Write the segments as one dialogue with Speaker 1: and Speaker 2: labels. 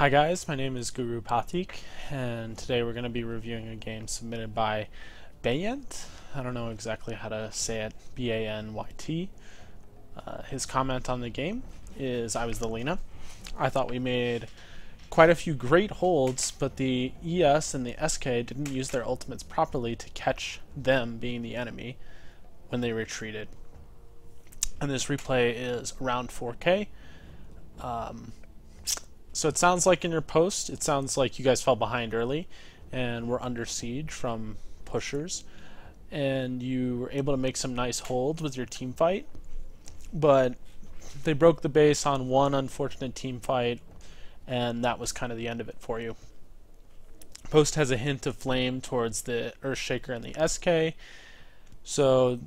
Speaker 1: Hi guys, my name is Guru Patik, and today we're going to be reviewing a game submitted by Bayent. I don't know exactly how to say it, B-A-N-Y-T. His comment on the game is, I was the Lina. I thought we made quite a few great holds, but the ES and the SK didn't use their ultimates properly to catch them being the enemy when they retreated. And this replay is around 4K. So it sounds like in your post, it sounds like you guys fell behind early and were under siege from pushers, and you were able to make some nice holds with your team fight, but they broke the base on one unfortunate team fight, and that was kind of the end of it for you. Post has a hint of flame towards the Earthshaker and the SK, so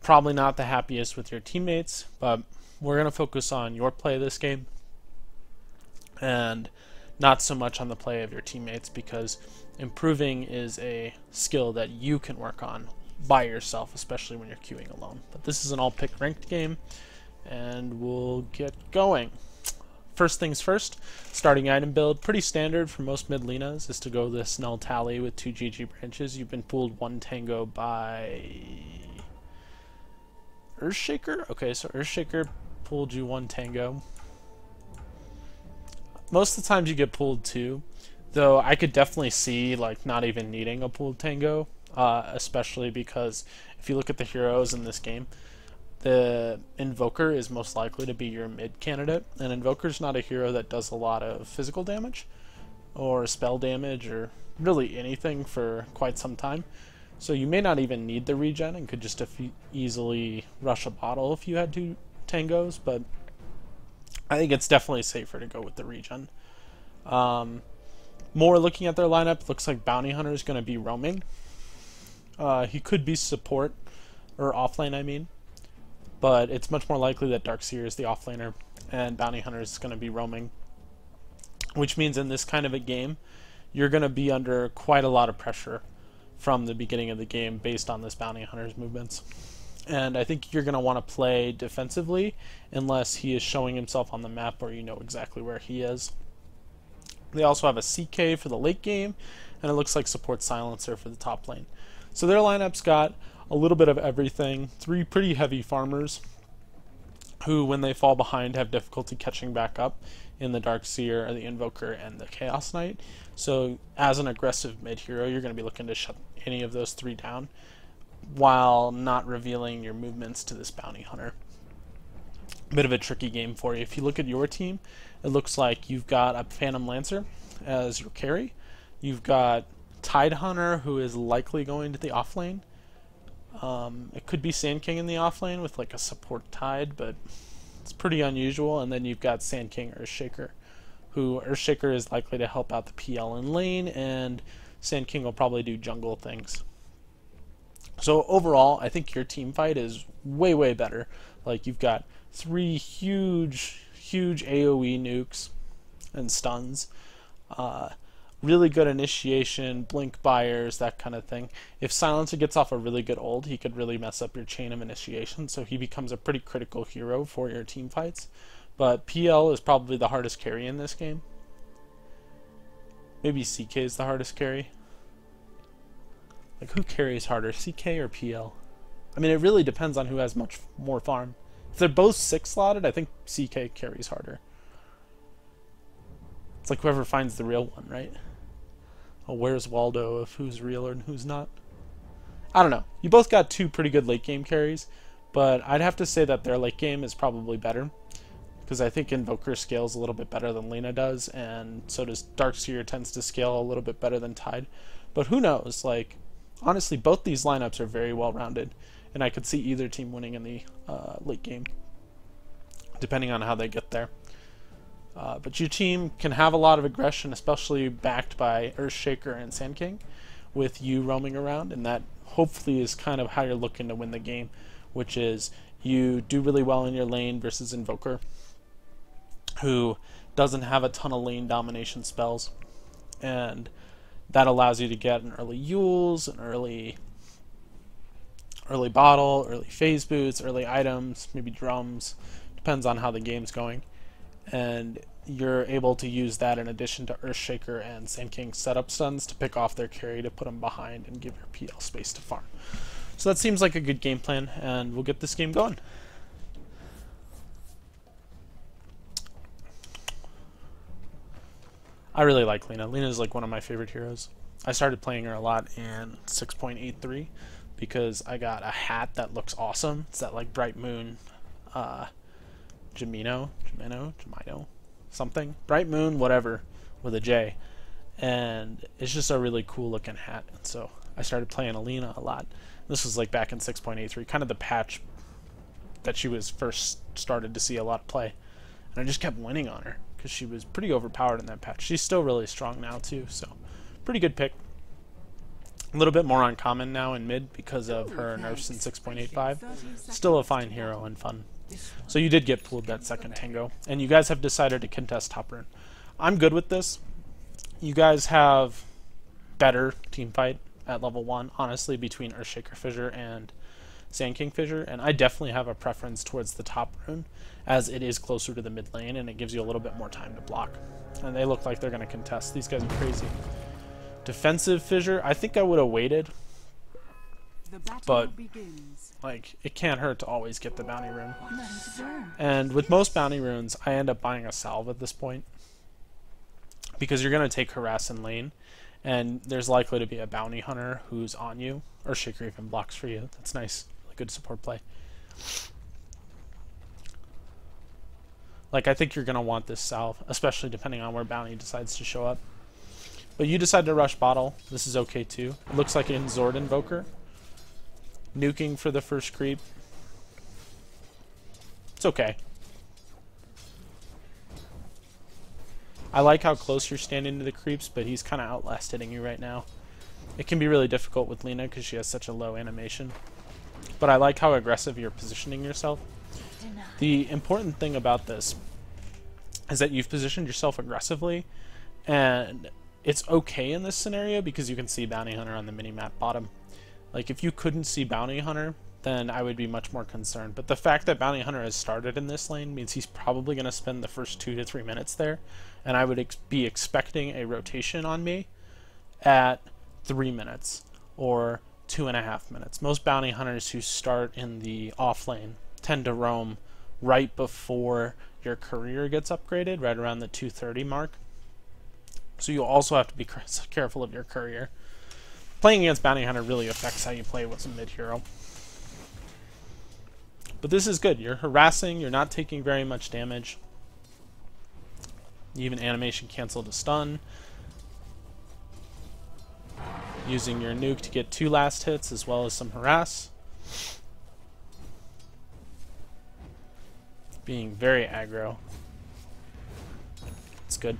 Speaker 1: probably not the happiest with your teammates, but we're going to focus on your play this game and not so much on the play of your teammates, because improving is a skill that you can work on by yourself, especially when you're queuing alone. But this is an all-pick ranked game, and we'll get going. First things first, starting item build. Pretty standard for most mid Linas is to go this null tally with 2 GG branches. You've been pulled 1 tango by Earthshaker? Okay, so Earthshaker pulled you 1 tango. Most of the times you get pulled 2, though I could definitely see like not even needing a pulled tango, especially because if you look at the heroes in this game, the Invoker is most likely to be your mid candidate, and Invoker's not a hero that does a lot of physical damage or spell damage or really anything for quite some time. So you may not even need the regen and could just easily rush a bottle if you had 2 tangos, but I think it's definitely safer to go with the regen. More looking at their lineup, looks like Bounty Hunter is going to be roaming. He could be support, or offlane I mean, but it's much more likely that Darkseer is the offlaner and Bounty Hunter is going to be roaming, which means in this kind of a game you're going to be under quite a lot of pressure from the beginning of the game based on this Bounty Hunter's movements. And I think you're going to want to play defensively unless he is showing himself on the map or you know exactly where he is. They also have a CK for the late game, and it looks like support silencer for the top lane. So their lineup's got a little bit of everything. 3 pretty heavy farmers who, when they fall behind, have difficulty catching back up in the Darkseer, the Invoker, and the Chaos Knight. So as an aggressive mid hero, you're going to be looking to shut any of those 3 down, while not revealing your movements to this Bounty Hunter. Bit of a tricky game for you. If you look at your team, it looks like you've got a Phantom Lancer as your carry. You've got Tide Hunter, who is likely going to the offlane. It could be Sand King in the offlane with like a support Tide, but it's pretty unusual. And then you've got Sand King Earthshaker, who Earthshaker is likely to help out the PL in lane, and Sand King will probably do jungle things. So overall, I think your team fight is way, way better. Like, you've got 3 huge AoE nukes and stuns. Really good initiation, blink buyers, that kind of thing. If Silencer gets off a really good ult, he could really mess up your chain of initiation, so he becomes a pretty critical hero for your team fights. But PL is probably the hardest carry in this game. Maybe CK is the hardest carry. Like, who carries harder, CK or PL? I mean, it really depends on who has much more farm. If they're both 6-slotted, I think CK carries harder. It's like whoever finds the real one, right? Oh, where's Waldo of who's real and who's not? I don't know. You both got 2 pretty good late game carries, but I'd have to say that their late game is probably better, because I think Invoker scales a little bit better than Lina does, and so does Darkseer tends to scale a little bit better than Tide. But who knows? Like, honestly, both these lineups are very well rounded, and I could see either team winning in the late game, depending on how they get there. But your team can have a lot of aggression, especially backed by Earthshaker and Sand King, with you roaming around, and that hopefully is kind of how you're looking to win the game, which is you do really well in your lane versus Invoker, who doesn't have a ton of lane domination spells, and that allows you to get an early Yules, an early bottle, early phase boots, early items, maybe drums. Depends on how the game's going. And you're able to use that in addition to Earthshaker and Sand King setup stuns to pick off their carry to put them behind and give your PL space to farm. So that seems like a good game plan, and we'll get this game going. I really like Lina. Lina is like one of my favorite heroes. I started playing her a lot in 6.83 because I got a hat that looks awesome. It's that like Bright Moon Gemino, something. Bright Moon, whatever, with a J. And it's just a really cool looking hat. And so I started playing Lina a lot. This was like back in 6.83, kind of the patch that she was first started to see a lot of play. And I just kept winning on her because she was pretty overpowered in that patch. She's still really strong now too, so pretty good pick. A little bit more uncommon now in mid because of her nerfs in 6.85. Still a fine hero and fun. So you did get pulled that second tango, and you guys have decided to contest top rune. I'm good with this. You guys have better team fight at level 1, honestly, between Earthshaker Fissure and Sand King Fissure, and I definitely have a preference towards the top rune, as it is closer to the mid lane, and it gives you a little bit more time to block. And they look like they're going to contest. These guys are crazy. Defensive Fissure, I think I would have waited, but like it can't hurt to always get the bounty rune. And with most bounty runes, I end up buying a salve at this point because you're going to take harass in lane, and there's likely to be a bounty hunter who's on you, or Shaker even blocks for you. That's nice, really good support play. Like I think you're going to want this salve, especially depending on where bounty decides to show up. But you decide to rush bottle. This is okay too. It looks like in Zord Invoker. Nuking for the first creep. It's okay. I like how close you're standing to the creeps, but he's kind of outlast hitting you right now. It can be really difficult with Lina because she has such a low animation. But I like how aggressive you're positioning yourself. The important thing about this is that you've positioned yourself aggressively, and it's okay in this scenario because you can see Bounty Hunter on the minimap bottom. Like, if you couldn't see Bounty Hunter, then I would be much more concerned. But the fact that Bounty Hunter has started in this lane means he's probably going to spend the first 2 to 3 minutes there, and I would be expecting a rotation on me at 3 minutes or 2.5 minutes. Most Bounty Hunters who start in the off lane tend to roam right before your career gets upgraded, right around the 230 mark. So you also have to be careful of your courier. Playing against Bounty Hunter really affects how you play with a mid-hero. But this is good. You're harassing, you're not taking very much damage. You even animation cancel to stun. Using your nuke to get 2 last hits as well as some harass. Being very aggro. It's good.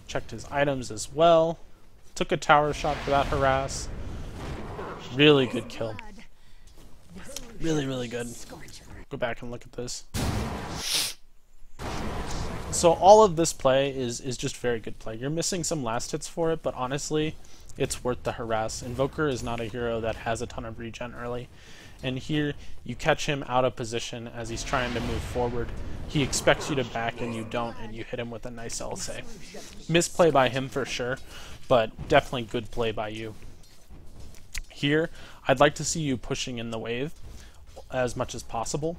Speaker 1: Checked his items as well. Took a tower shot for that harass. Really good kill. Really, really good. Go back and look at this. So all of this play is just very good play. You're missing some last hits for it, but honestly, it's worth the harass. Invoker is not a hero that has a ton of regen early. And here, you catch him out of position as he's trying to move forward. He expects you to back and you don't, and you hit him with a nice LSA. Misplay by him for sure, but definitely good play by you. Here, I'd like to see you pushing in the wave as much as possible,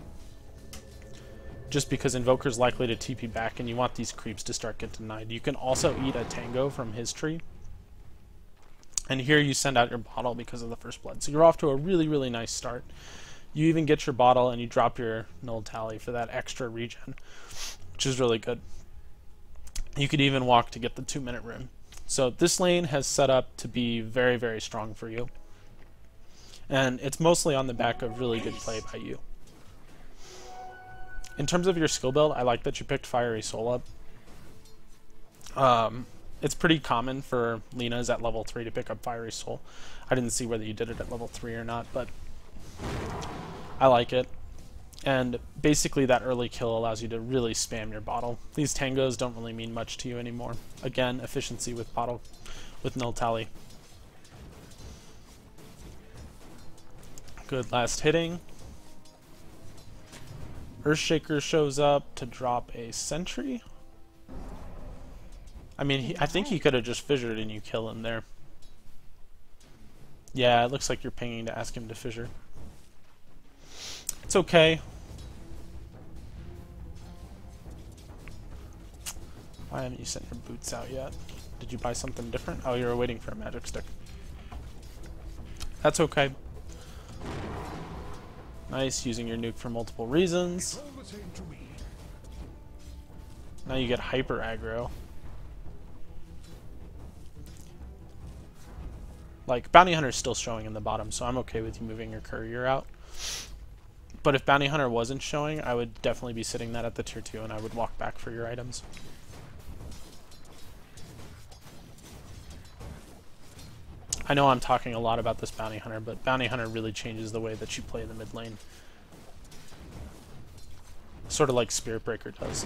Speaker 1: just because Invoker's likely to TP back and you want these creeps to start getting denied. You can also eat a tango from his tree. And here you send out your bottle because of the first blood. So you're off to a really, really nice start. You even get your bottle and you drop your null tally for that extra regen, which is really good. You could even walk to get the 2-minute rune. So this lane has set up to be very, very strong for you. And it's mostly on the back of really good play by you. In terms of your skill build, I like that you picked Fiery Soul up. It's pretty common for Lina's at level 3 to pick up Fiery Soul. I didn't see whether you did it at level 3 or not, but I like it. And basically that early kill allows you to really spam your bottle. These tangos don't really mean much to you anymore. Again, efficiency with bottle, with null tally. Good last hitting. Earthshaker shows up to drop a sentry. I mean, I think he could have just fissured and you kill him there. Yeah, it looks like you're pinging to ask him to fissure. It's okay. Why haven't you sent your boots out yet? Did you buy something different? Oh, you're waiting for a magic stick. That's okay. Nice, using your nuke for multiple reasons. Now you get hyper aggro. Like, Bounty Hunter's still showing in the bottom, so I'm okay with you moving your courier out. But if Bounty Hunter wasn't showing, I would definitely be sitting that at the tier 2 and I would walk back for your items. I know I'm talking a lot about this Bounty Hunter, but Bounty Hunter really changes the way that you play the mid lane. Sort of like Spirit Breaker does.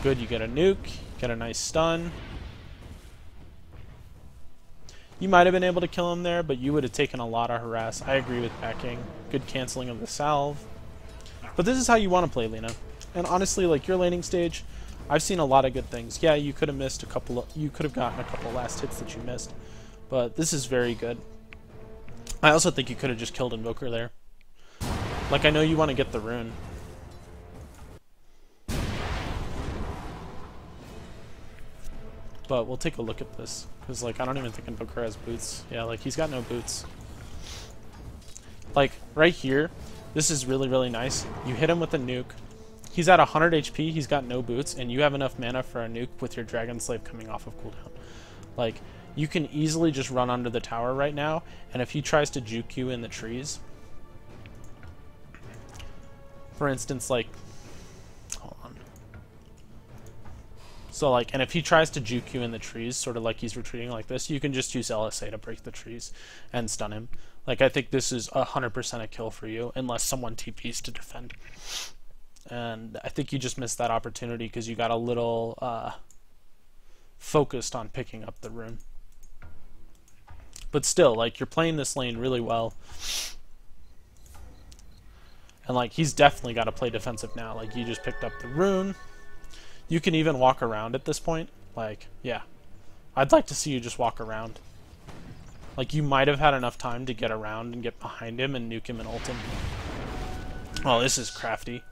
Speaker 1: Good, you get a nuke, get a nice stun. You might have been able to kill him there, but you would have taken a lot of harass. I agree with backing. Good canceling of the salve. But this is how you want to play, Lina. And honestly, like, your laning stage, I've seen a lot of good things. Yeah, you could have missed a couple of, you could have gotten a couple last hits that you missed. But this is very good. I also think you could have just killed Invoker there. Like, I know you want to get the rune. But we'll take a look at this. Because, like, I don't even think Invoker has boots. Yeah, like, he's got no boots. Like, right here, this is really, really nice. You hit him with a nuke. He's at 100 HP, he's got no boots, and you have enough mana for a nuke with your Dragon Slave coming off of cooldown. Like, you can easily just run under the tower right now, and if he tries to juke you in the trees... For instance, like... Hold on. So, like, and if he tries to juke you in the trees, sort of like he's retreating like this, you can just use LSA to break the trees and stun him. Like, I think this is 100% a kill for you, unless someone TPs to defend. And I think you just missed that opportunity because you got a little focused on picking up the rune. But still, like, you're playing this lane really well. And, like, he's definitely got to play defensive now. Like, you just picked up the rune. You can even walk around at this point. Like, yeah. I'd like to see you just walk around. Like, you might have had enough time to get around and get behind him and nuke him and ult him. Oh, this is crafty.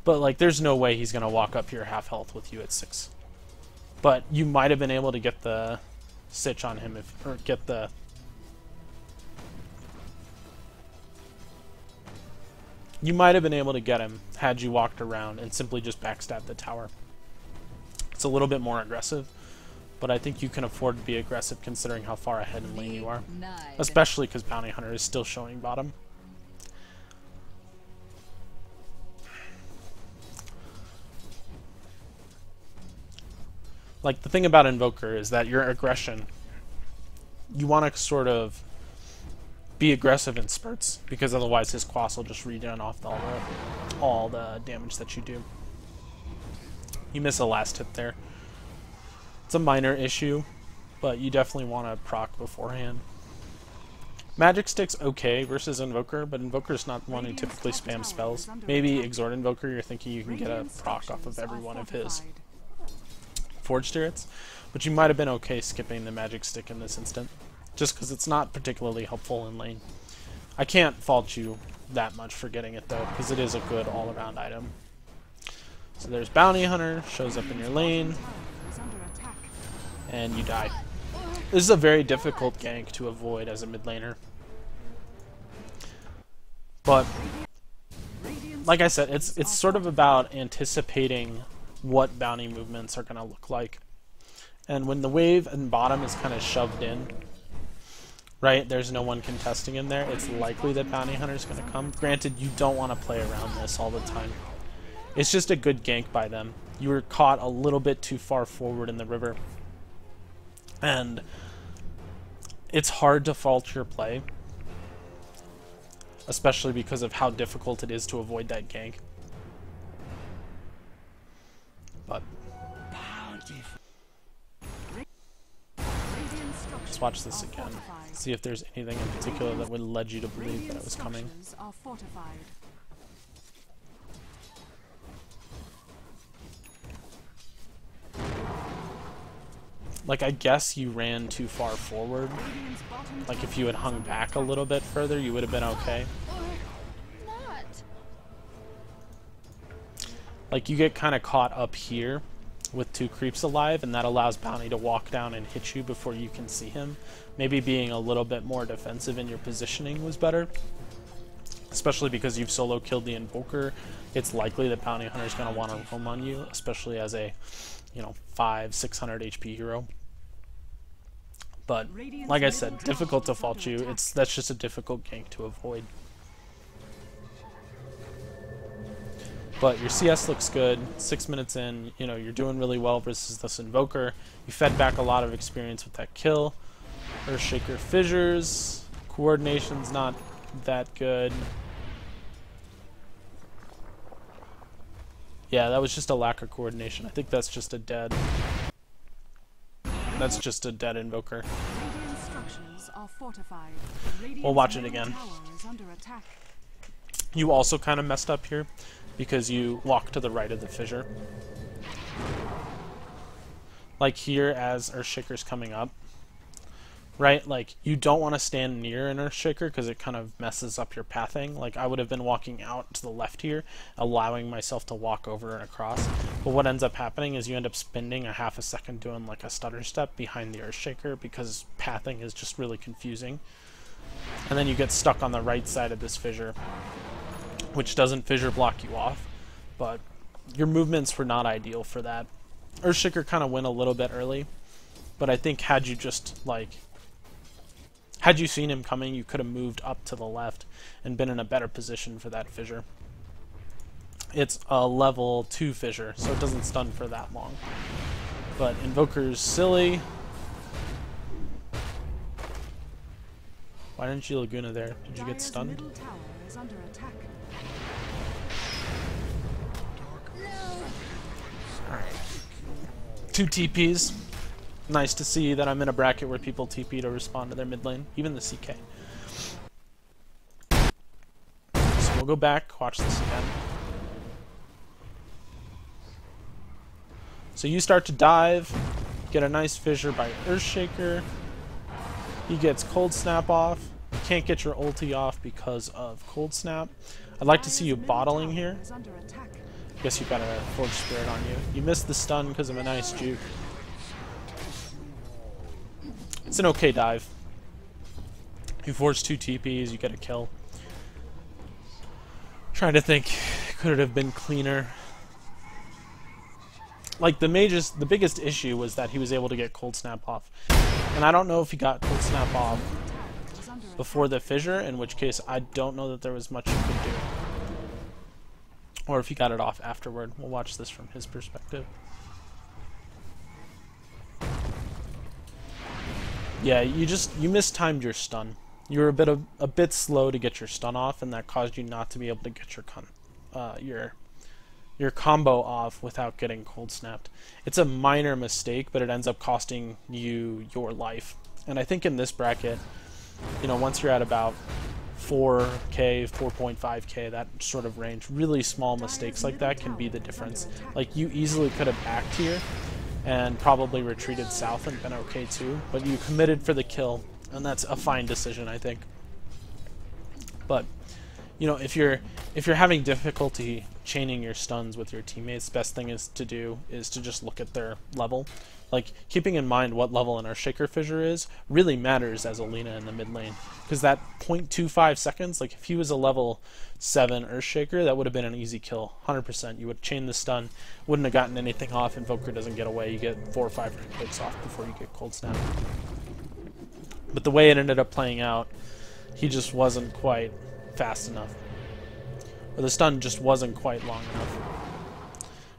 Speaker 1: But, like, there's no way he's going to walk up here half health with you at 6. But you might have been able to get the Sitch on him, or get the... You might have been able to get him had you walked around and simply just backstabbed the tower. It's a little bit more aggressive, but I think you can afford to be aggressive considering how far ahead in lane you are. Especially because Bounty Hunter is still showing bottom. Like, the thing about Invoker is that your aggression, you want to sort of be aggressive in spurts, because otherwise his Quas will just regen off all the damage that you do. You miss a last hit there. It's a minor issue, but you definitely want to proc beforehand. Magic Stick's okay versus Invoker, but Invoker's not one who typically spams spells. Maybe Exhort Invoker, you're thinking you can get a proc off of every one of his Forge Turrets, but you might have been okay skipping the Magic Stick in this instant, just because it's not particularly helpful in lane. I can't fault you that much for getting it though, because it is a good all-around item. So there's Bounty Hunter, shows up in your lane, and you die. This is a very difficult gank to avoid as a mid laner. But, like I said, it's sort of about anticipating what bounty movements are going to look like. And when the wave and bottom is kind of shoved in, right, there's no one contesting in there, it's likely that Bounty Hunter is going to come. Granted, you don't want to play around this all the time. It's just a good gank by them. You were caught a little bit too far forward in the river. And it's hard to fault your play, especially because of how difficult it is to avoid that gank. But watch this again. See if there's anything in particular that would lead you to believe that it was coming. Like, I guess you ran too far forward. Like, if you had hung back a little bit further, you would have been okay. Like, you get kind of caught up here with 2 creeps alive, and that allows Bounty to walk down and hit you before you can see him. Maybe being a little bit more defensive in your positioning was better. Especially because you've solo killed the Invoker. It's likely that Bounty Hunter's going to want to roam on you, especially as a, you know, 500-600 HP hero. But like I said, difficult to fault you. That's just a difficult gank to avoid. But your CS looks good. 6 minutes in, you know, you're doing really well versus this Invoker. You fed back a lot of experience with that kill. Earthshaker fissures. Coordination's not that good. Yeah, that was just a lack of coordination. I think that's just a dead. That's just a dead Invoker. We'll watch it again. You also kind of messed up here because you walk to the right of the fissure. Like here as Earthshaker's coming up. Right? Like, you don't want to stand near an Earthshaker because it kind of messes up your pathing. Like, I would have been walking out to the left here, allowing myself to walk over and across. But what ends up happening is you end up spending a half a second doing like a stutter step behind the Earthshaker because pathing is just really confusing. And then you get stuck on the right side of this fissure, which doesn't fissure block you off. But your movements were not ideal for that. Earthshaker kind of went a little bit early, but I think had you just, like... Had you seen him coming, you could have moved up to the left and been in a better position for that fissure. It's a level 2 fissure, so it doesn't stun for that long. But Invoker's silly. Why didn't you Laguna there? Did you get stunned? Alright. 2 TPs. Nice to see that I'm in a bracket where people TP to respond to their mid lane, even the CK. So we'll go back, watch this again. So you start to dive, get a nice fissure by Earthshaker. He gets Cold Snap off. You can't get your ulti off because of Cold Snap. I'd like to see you bottling here. I guess you got a Forge Spirit on you. You missed the stun because of a nice juke. It's an okay dive. You force 2 TPs, you get a kill. Trying to think, could it have been cleaner? Like, the biggest issue was that he was able to get Cold Snap off. And I don't know if he got Cold Snap off before the fissure, in which case I don't know that there was much you could do. Or if he got it off afterward. We'll watch this from his perspective. Yeah, you mistimed your stun. You were a bit slow to get your stun off, and that caused you not to be able to get your combo off without getting cold snapped. It's a minor mistake, but it ends up costing you your life. And I think in this bracket, you know, once you're at about 4k, 4.5k, that sort of range, really small mistakes like that can be the difference. Like, you easily could have backed here and probably retreated south and been okay too, but you committed for the kill, and that's a fine decision, I think. But you know, if you're having difficulty chaining your stuns with your teammates, best thing to do is to just look at their level. Like, keeping in mind what level an Earthshaker fissure is really matters as a Lina in the mid lane, because that 0.25 seconds, like if he was a level 7 Earthshaker, that would have been an easy kill, 100%. You would chain the stun, wouldn't have gotten anything off, Invoker doesn't get away, you get 4 or 5 hits off before you get cold snap. But the way it ended up playing out, he just wasn't quite fast enough. Or the stun just wasn't quite long enough.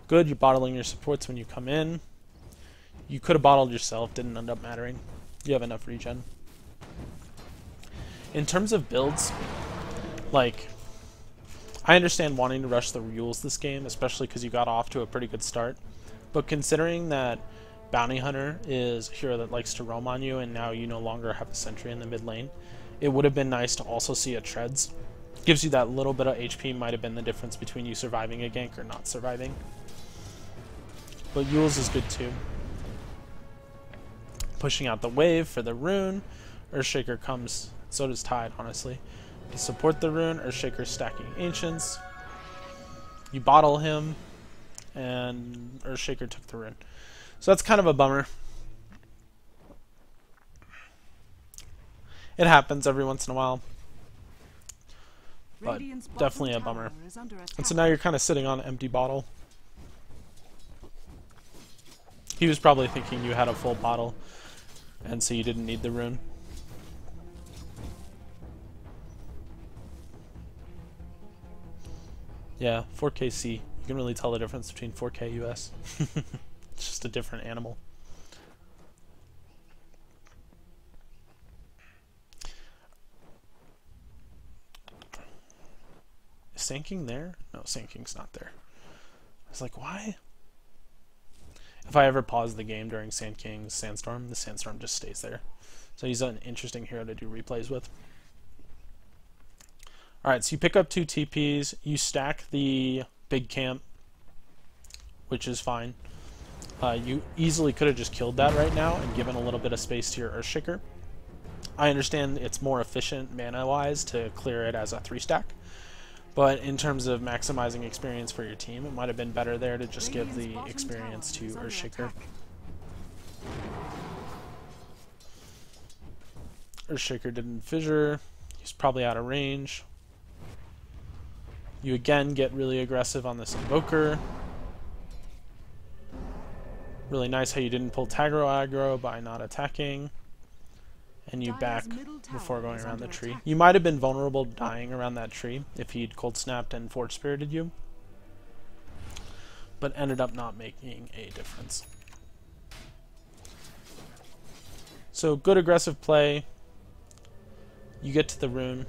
Speaker 1: Good, you're bottling your supports when you come in. You could have bottled yourself, didn't end up mattering. You have enough regen. In terms of builds, like, I understand wanting to rush the rules this game, especially because you got off to a pretty good start. But considering that Bounty Hunter is a hero that likes to roam on you, and now you no longer have a sentry in the mid lane. It would have been nice to also see a Treads. Gives you that little bit of HP, might have been the difference between you surviving a gank or not surviving. But Yule's is good too. Pushing out the wave for the rune. Earthshaker comes, so does Tide, honestly. To support the rune, Earthshaker's stacking Ancients. You bottle him, and Earthshaker took the rune. So that's kind of a bummer. It happens every once in a while. But definitely a bummer. And so now you're kind of sitting on an empty bottle. He was probably thinking you had a full bottle, and so you didn't need the rune. Yeah, 4KC. You can really tell the difference between 4K US. It's just a different animal. Is Sand there? No, Sand not there. I was like, why? If I ever pause the game during Sand King's Sandstorm, the Sandstorm just stays there. So he's an interesting hero to do replays with. Alright, so you pick up 2 TPs, you stack the big camp, which is fine. You easily could have just killed that right now and given a little bit of space to your Earthshaker. I understand it's more efficient mana-wise to clear it as a 3-stack, but in terms of maximizing experience for your team, it might have been better there to just give the experience to Earthshaker. Earthshaker didn't fissure. He's probably out of range. You again get really aggressive on this Invoker. Really nice how you didn't pull Tagro aggro by not attacking. And you back before going around the tree. You might have been vulnerable dying around that tree if he'd cold snapped and forge spirited you, but ended up not making a difference. So good aggressive play. You get to the rune.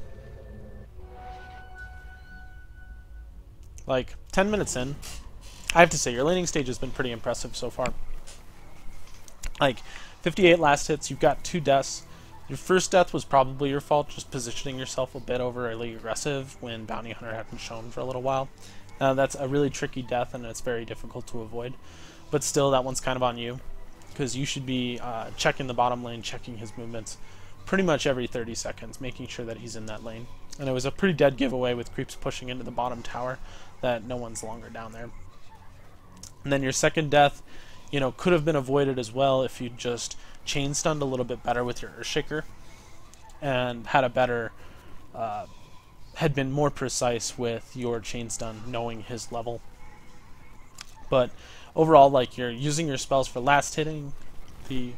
Speaker 1: Like 10 minutes in, I have to say your laning stage has been pretty impressive so far. Like 58 last hits, you've got 2 deaths. Your first death was probably your fault, just positioning yourself a bit overly aggressive when Bounty Hunter hadn't shown for a little while. That's a really tricky death, and it's very difficult to avoid. But still, that one's kind of on you, because you should be checking the bottom lane, checking his movements pretty much every 30 seconds, making sure that he's in that lane. And it was a pretty dead giveaway with creeps pushing into the bottom tower that no one's longer down there. And then your second death, you know, could have been avoided as well if you just chain stunned a little bit better with your Earthshaker and had a better, had been more precise with your chain stun, knowing his level. But overall, like, you're using your spells for last hitting the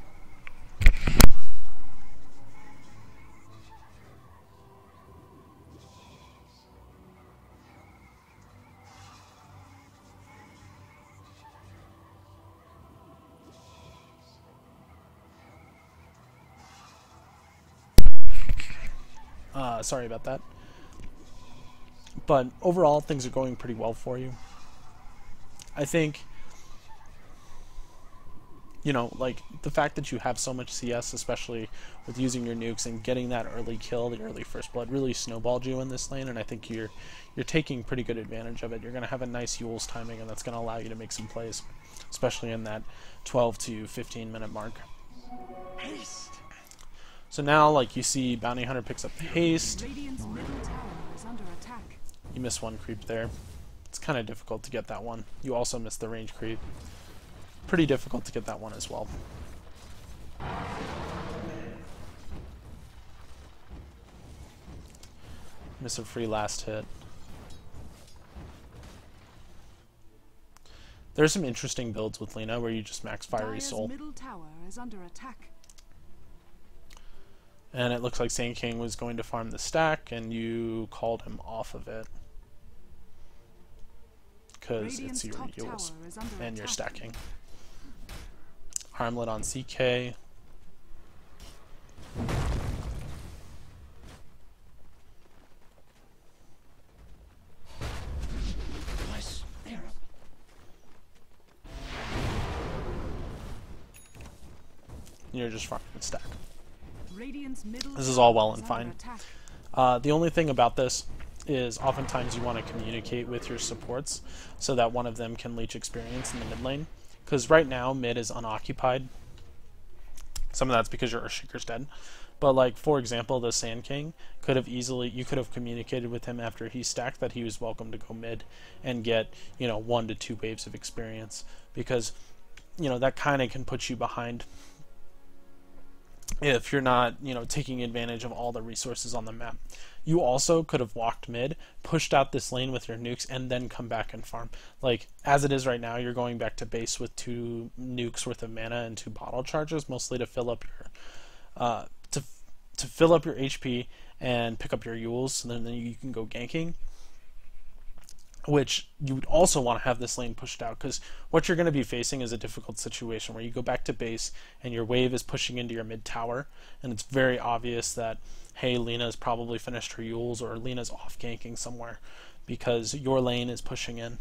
Speaker 1: sorry about that. But overall, things are going pretty well for you. I think, you know, like, the fact that you have so much CS, especially with using your nukes and getting that early kill, the early first blood, really snowballed you in this lane, and I think you're taking pretty good advantage of it. You're going to have a nice Yule's timing, and that's going to allow you to make some plays, especially in that 12 to 15 minute mark. Haste. So now, like, you see Bounty Hunter picks up the haste. You miss one creep there. It's kind of difficult to get that one. You also miss the range creep. Pretty difficult to get that one as well. Miss a free last hit. There's some interesting builds with Lina where you just max Fiery Soul.
Speaker 2: Middle tower is under attack.
Speaker 1: And it looks like Sand King was going to farm the stack, and you called him off of it. Because it's your Yules, and you're stacking. Armlet on CK. and you're just farming the stack.
Speaker 2: Radiant's middle
Speaker 1: This is all well
Speaker 2: tower
Speaker 1: and
Speaker 2: is
Speaker 1: fine.
Speaker 2: under attack.
Speaker 1: The only thing about this is oftentimes you want to communicate with your supports so that one of them can leech experience in the mid lane. Because right now, mid is unoccupied. Some of that's because your Earthshaker's dead. But like, for example, the Sand King could have you could have communicated with him after he stacked that he was welcome to go mid and get, 1 to 2 waves of experience. Because, that kind of can put you behind if you're not, taking advantage of all the resources on the map. You also could have walked mid, pushed out this lane with your nukes, and then come back and farm. Like, as it is right now, you're going back to base with 2 nukes worth of mana and 2 bottle charges, mostly to fill up your to fill up your HP and pick up your Yules, so then you can go ganking. Which you would also want to have this lane pushed out, because what you're going to be facing is a difficult situation where you go back to base and your wave is pushing into your mid tower, and it's very obvious that, hey, Lina's probably finished her Yules or Lina's off ganking somewhere because your lane is pushing in.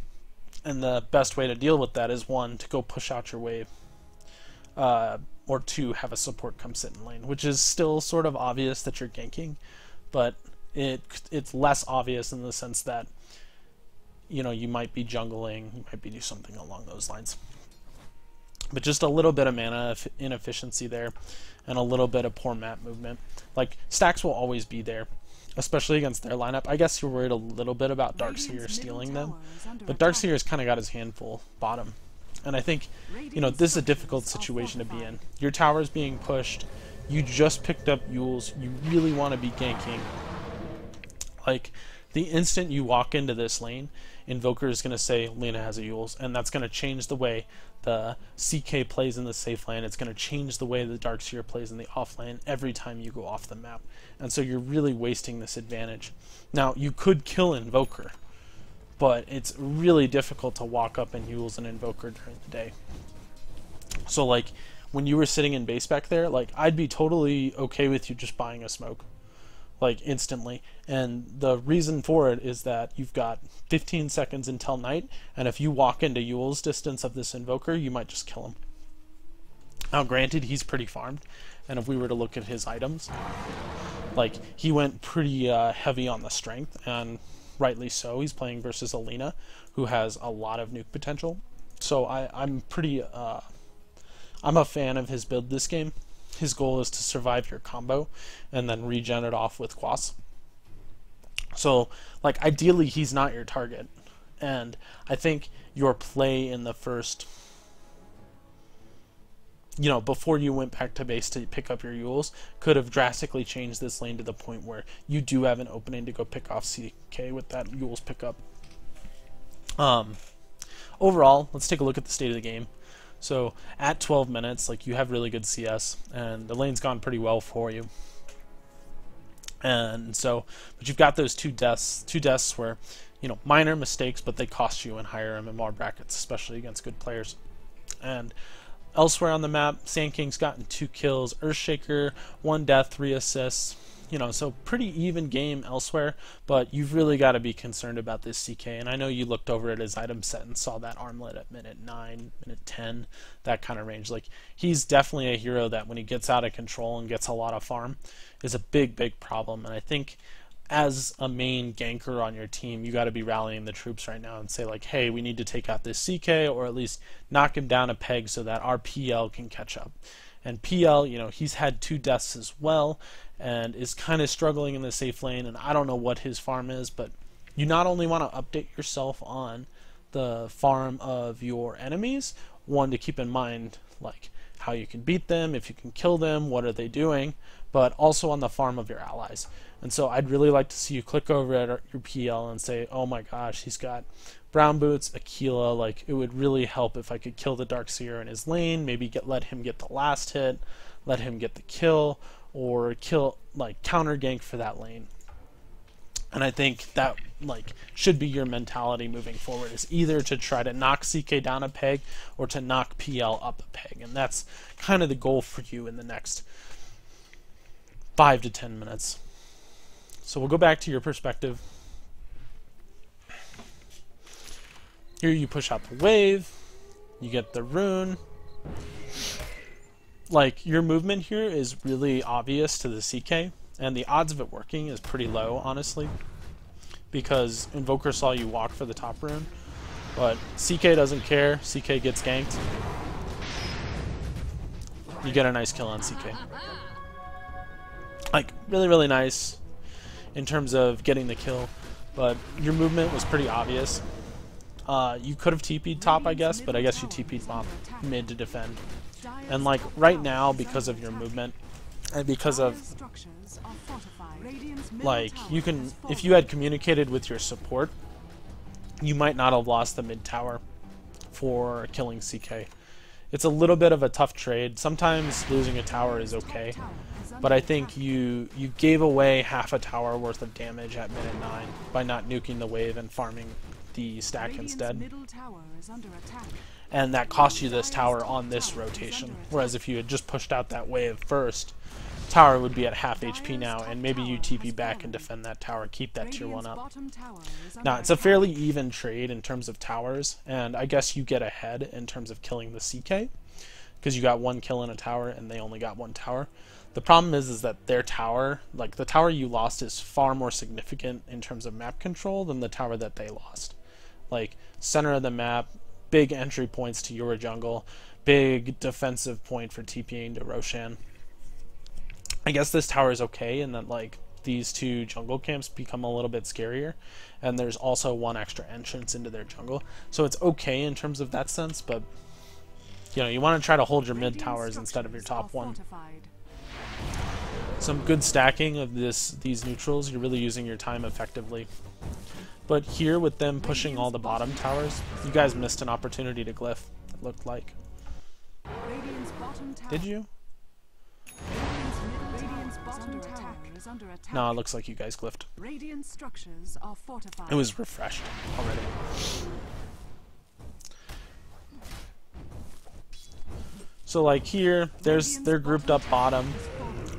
Speaker 1: And the best way to deal with that is, 1, to go push out your wave, or 2, have a support come sit in lane, which is still sort of obvious that you're ganking, but it's less obvious in the sense that you might be jungling, you might be doing something along those lines. But just a little bit of mana inefficiency there, and a little bit of poor map movement. Like, stacks will always be there, especially against their lineup. I guess you're worried a little bit about Darkseer stealing them, but Darkseer's kind of got his handful bottom. And I think, this is a difficult situation to be in. Your tower's being pushed, you just picked up Yules, you really want to be ganking. Like, the instant you walk into this lane, Invoker is going to say Lina has a Yules, and that's going to change the way the CK plays in the safe lane. It's going to change the way the Darkseer plays in the off lane every time you go off the map. And so you're really wasting this advantage. Now, you could kill Invoker, but it's really difficult to walk up and Yules an Invoker during the day. So, like, when you were sitting in base back there, like, I'd be totally okay with you just buying a smoke, like, instantly. And the reason for it is that you've got 15 seconds until night, and if you walk into Yule's distance of this Invoker, you might just kill him. Now, granted, he's pretty farmed, and if we were to look at his items, like, he went pretty heavy on the strength, and rightly so. He's playing versus a Lina, who has a lot of nuke potential. So I'm pretty... I'm a fan of his build this game. His goal is to survive your combo and then regen it off with Quas. So, like, ideally he's not your target. And I think your play in the first, before you went back to base to pick up your Yules, could have drastically changed this lane to the point where you do have an opening to go pick off CK with that Yules pickup. Overall, let's take a look at the state of the game. So at 12 minutes, like, you have really good CS, and the lane's gone pretty well for you. And so, but you've got those two deaths where, minor mistakes, but they cost you in higher MMR brackets, especially against good players. And elsewhere on the map, Sand King's gotten 2 kills, Earthshaker 1 death, 3 assists. So pretty even game elsewhere, but you've really got to be concerned about this CK. And I know you looked over at his item set and saw that armlet at minute 9, minute 10, that kind of range. Like, he's definitely a hero that when he gets out of control and gets a lot of farm is a big, big problem. And I think as a main ganker on your team, you got to be rallying the troops right now and say, like, hey, we need to take out this CK, or at least knock him down a peg so that our PL can catch up. And PL, he's had 2 deaths as well, and is kind of struggling in the safe lane, and I don't know what his farm is, but you not only want to update yourself on the farm of your enemies, 1, to keep in mind, like, how you can beat them, if you can kill them, what are they doing, but also on the farm of your allies. And so I'd really like to see you click over at your PL and say, oh my gosh, he's got Brown Boots, Aquila. Like, it would really help if I could kill the Darkseer in his lane, maybe let him get the last hit, let him get the kill, or counter gank for that lane. And I think that, like, should be your mentality moving forward, is either to try to knock CK down a peg or to knock PL up a peg. And that's kind of the goal for you in the next 5 to 10 minutes. So we'll go back to your perspective. Here you push out the wave, you get the rune, like, your movement here is really obvious to the CK, and the odds of it working is pretty low, honestly, because Invoker saw you walk for the top rune, but CK doesn't care. CK gets ganked. You get a nice kill on CK. Like, really, really nice in terms of getting the kill, but your movement was pretty obvious. You could have TP'd top, I guess, but I guess you TP'd mid to defend. And like right now, because of your movement, and because of like, you can, if you had communicated with your support, you might not have lost the mid tower for killing CK. It's a little bit of a tough trade. Sometimes losing a tower is okay, but I think you gave away half a tower worth of damage at mid and 9 by not nuking the wave and farming the stack instead. And that cost you this tower on this rotation. Whereas if you had just pushed out that wave first, tower would be at half HP now, and maybe you TP back and defend that tower, keep that tier 1 up. Now, it's a fairly even trade in terms of towers, and I guess you get ahead in terms of killing the CK, because you got 1 kill in a tower and they only got 1 tower. The problem is that their tower, like the tower you lost, is far more significant in terms of map control than the tower that they lost. Like, center of the map, big entry points to your jungle, big defensive point for TPing to Roshan. I guess this tower is okay in that, like, these two jungle camps become a little bit scarier, and there's also 1 extra entrance into their jungle. So it's okay in terms of that sense, but, you know, you want to try to hold your mid towers instead of your top 1. Some good stacking of these neutrals, you're really using your time effectively. But here, with them pushing all the bottom towers, you guys missed an opportunity to glyph, it looked like. Did you? No, it looks like you guys glyphed. It was refreshed already. So like here, they're grouped up bottom,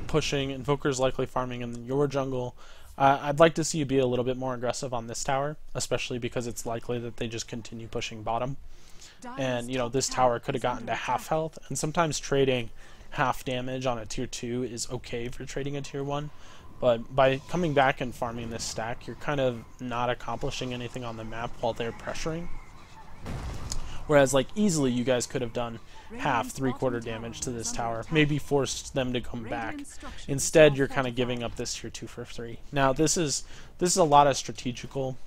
Speaker 1: pushing, Invoker's likely farming in your jungle. I'd like to see you be a little bit more aggressive on this tower, especially because it's likely that they just continue pushing bottom. And, you know, this tower could have gotten to half health, and sometimes trading half damage on a tier 2 is okay for trading a tier 1. But by coming back and farming this stack, you're kind of not accomplishing anything on the map while they're pressuring. Whereas, like, easily you guys could have done half, 3/4 damage to this tower, maybe forced them to come back. Instead, you're kind of giving up this tier 2 for 3. Now, this is a lot of strategical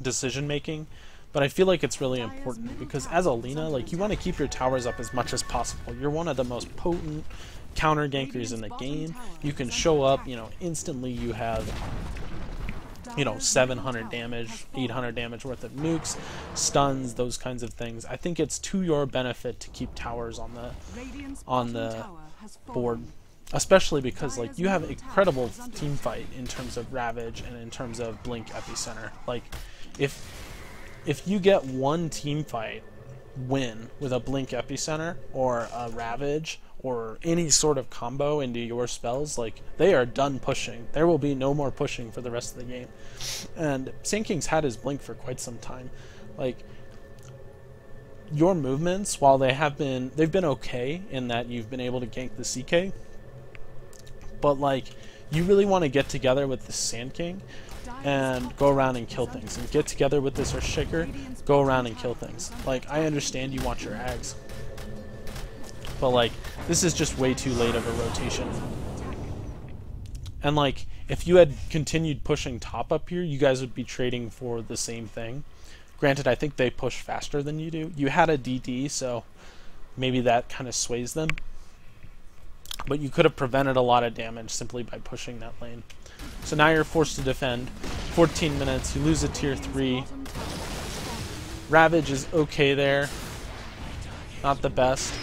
Speaker 1: decision making, but I feel like it's really important because as a Lina, like, you want to keep your towers up as much as possible. You're one of the most potent counter gankers in the game. You can show up, you know, instantly you have, you know, 700 damage, 800 damage worth of nukes, stuns, those kinds of things. I think it's to your benefit to keep towers on the board, especially because, like, you have incredible team fight in terms of Ravage and in terms of Blink Epicenter. Like, if you get one team fight win with a Blink Epicenter or a Ravage or any sort of combo into your spells, like, they are done pushing. There will be no more pushing for the rest of the game. And Sand King's had his Blink for quite some time. Like, your movements, while they've been okay in that you've been able to gank the CK, but, like, you really want to get together with the Sand King and go around and kill things, and get together with this Earthshaker, go around and kill things. Like, I understand you want your Ags, but, like, this is just way too late of a rotation. And, like, if you had continued pushing top up here, you guys would be trading for the same thing. Granted, I think they push faster than you do. You had a DD, so maybe that kind of sways them. But you could have prevented a lot of damage simply by pushing that lane. So now you're forced to defend. 14 minutes, you lose a tier 3. Ravage is okay there. Not the best.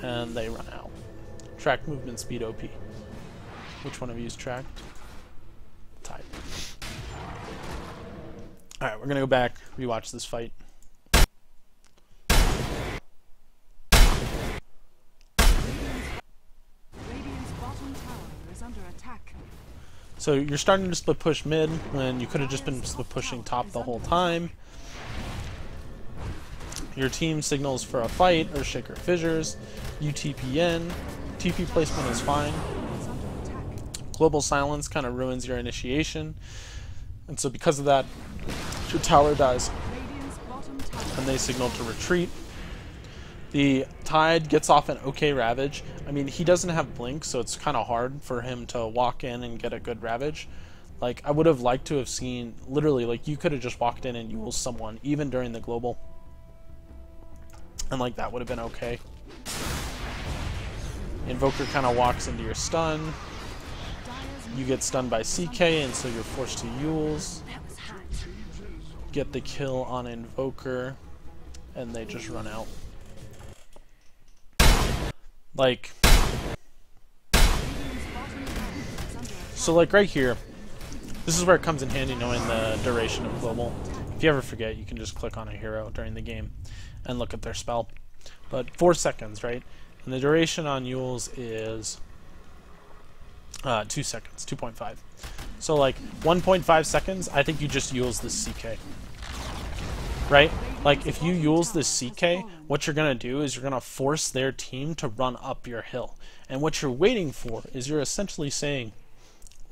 Speaker 1: And they run out. Track movement speed OP. Which one of you is tracked? Tied. Alright, we're gonna go back, rewatch this fight. So you're starting to split push mid when you could have just been split pushing top the whole time. Your team signals for a fight, Earthshaker fissures, UTPN, TP placement is fine. Global silence kind of ruins your initiation, and so because of that, your tower dies, and they signal to retreat. The Tide gets off an okay Ravage. I mean, he doesn't have Blink, so it's kind of hard for him to walk in and get a good Ravage. Like, I would have liked to have seen, literally, like, you could have just walked in and used someone, even during the global. And, like, that would have been okay. Invoker kind of walks into your stun. You get stunned by CK, and so you're forced to Yules. Get the kill on Invoker, and they just run out. Like, so like right here, this is where it comes in handy knowing the duration of global. If you ever forget, you can just click on a hero during the game and look at their spell. But 4 seconds, right? And the duration on Yules is 2 seconds, 2.5. So like 1.5 seconds, I think you just Yules this CK. Right? Like if you Yules this CK, what you're going to do is you're going to force their team to run up your hill. And what you're waiting for is you're essentially saying,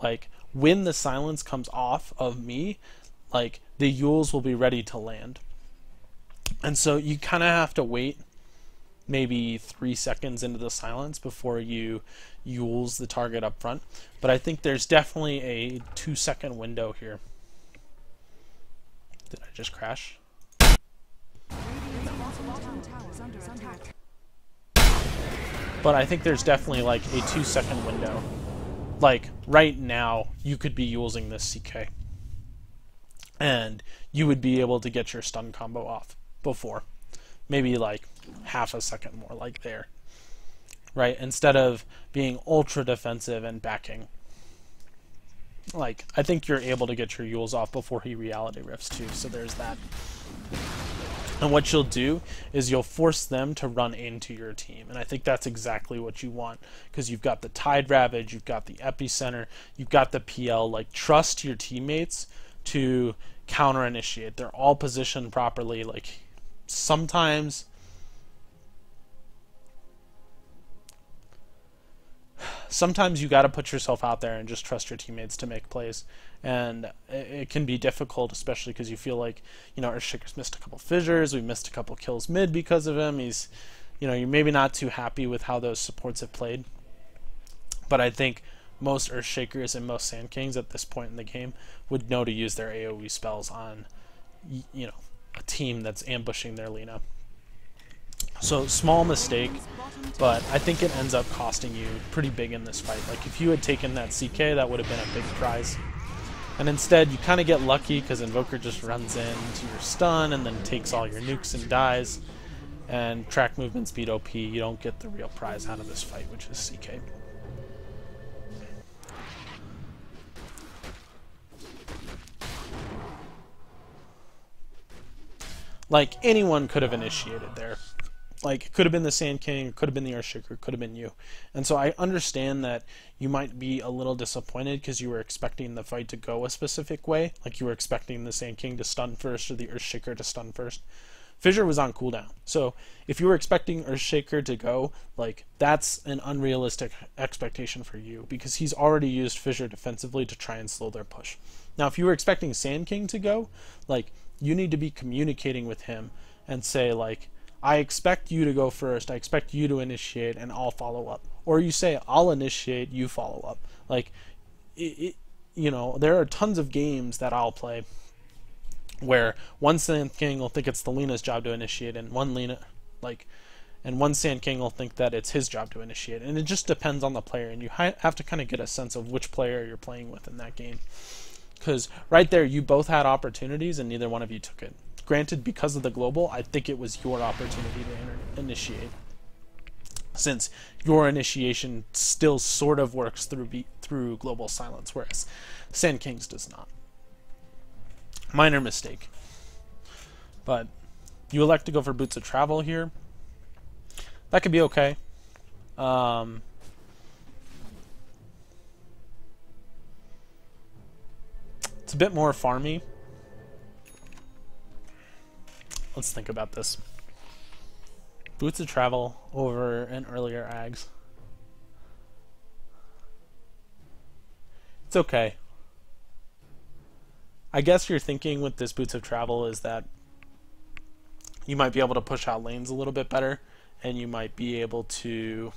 Speaker 1: like, when the silence comes off of me, like, the Yules will be ready to land. And so you kind of have to wait maybe 3 seconds into the silence before you Yules the target up front. But I think there's definitely a 2-second window here. Did I just crash? But I think there's definitely like a 2-second window. Like right now, you could be using this CK, and you would be able to get your stun combo off before, maybe like half a second more, like there, right? Instead of being ultra defensive and backing. Like I think you're able to get your Yules off before he reality rifts too. So there's that. And what you'll do is you'll force them to run into your team. And I think that's exactly what you want. Because you've got the Tide Ravage, you've got the Epicenter, you've got the PL. Like, trust your teammates to counter-initiate. They're all positioned properly. Like, sometimes you got to put yourself out there and just trust your teammates to make plays. And it can be difficult, especially because you feel like, you know, Earthshaker's missed a couple fissures, we missed a couple kills mid because of him. He's, you know, you're maybe not too happy with how those supports have played. But I think most Earthshakers and most Sand Kings at this point in the game would know to use their AoE spells on, you know, a team that's ambushing their Lina. So, small mistake, but I think it ends up costing you pretty big in this fight. Like, if you had taken that CK, that would have been a big prize. And instead, you kind of get lucky because Invoker just runs into your stun and then takes all your nukes and dies. And track movement speed OP, you don't get the real prize out of this fight, which is CK. Like, anyone could have initiated there. Like, it could have been the Sand King, it could have been the Earthshaker, it could have been you. And so I understand that you might be a little disappointed because you were expecting the fight to go a specific way. Like, you were expecting the Sand King to stun first or the Earthshaker to stun first. Fissure was on cooldown. So if you were expecting Earthshaker to go, like, that's an unrealistic expectation for you because he's already used Fissure defensively to try and slow their push. Now, if you were expecting Sand King to go, like, you need to be communicating with him and say, like, I expect you to go first, I expect you to initiate, and I'll follow up. Or you say, I'll initiate, you follow up. Like, you know, there are tons of games that I'll play where one Sand King will think it's the Lina's job to initiate, and one Sand King will think that it's his job to initiate. And it just depends on the player, and you have to kind of get a sense of which player you're playing with in that game. Because right there, you both had opportunities, and neither one of you took it. Granted, because of the global, I think it was your opportunity to initiate, since your initiation still sort of works through global silence, whereas Sand King's does not. Minor mistake. But you elect to go for Boots of Travel here. That could be okay. It's a bit more farmy. Let's think about this. Boots of Travel over an earlier Ags. It's okay. I guess your thinking with this Boots of Travel is that you might be able to push out lanes a little bit better, and you might be able to...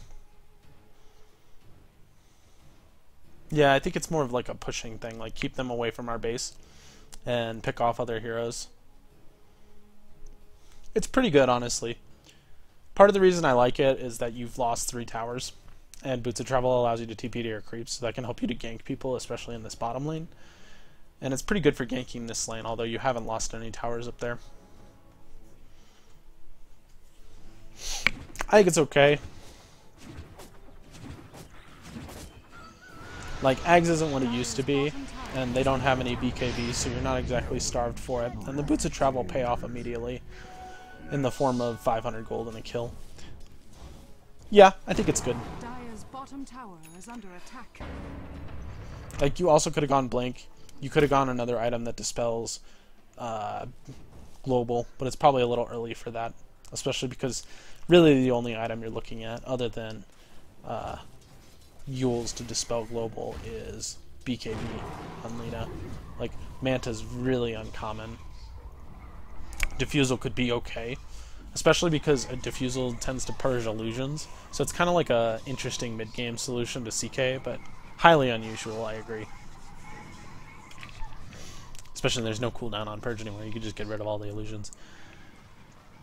Speaker 1: Yeah, I think it's more of like a pushing thing, like keep them away from our base and pick off other heroes. It's pretty good, honestly. Part of the reason I like it is that you've lost 3 towers, and Boots of Travel allows you to TP to your creeps, so that can help you to gank people, especially in this bottom lane. And it's pretty good for ganking this lane, although you haven't lost any towers up there. I think it's okay. Like, Ags isn't what it used to be, and they don't have any BKB, so you're not exactly starved for it. And the Boots of Travel pay off immediately in the form of 500 gold and a kill. Yeah, I think it's good.
Speaker 2: Dire's bottom tower is under attack.
Speaker 1: Like, you also could have gone Blink. You could have gone another item that dispels Global, but it's probably a little early for that, especially because really the only item you're looking at, other than Yules to dispel Global, is BKB on Lina. Like, Manta's really uncommon. Diffusal could be okay, especially because a Diffusal tends to purge illusions, so it's kind of like a interesting mid-game solution to CK, but highly unusual, I agree. Especially there's no cooldown on purge anymore, you can just get rid of all the illusions.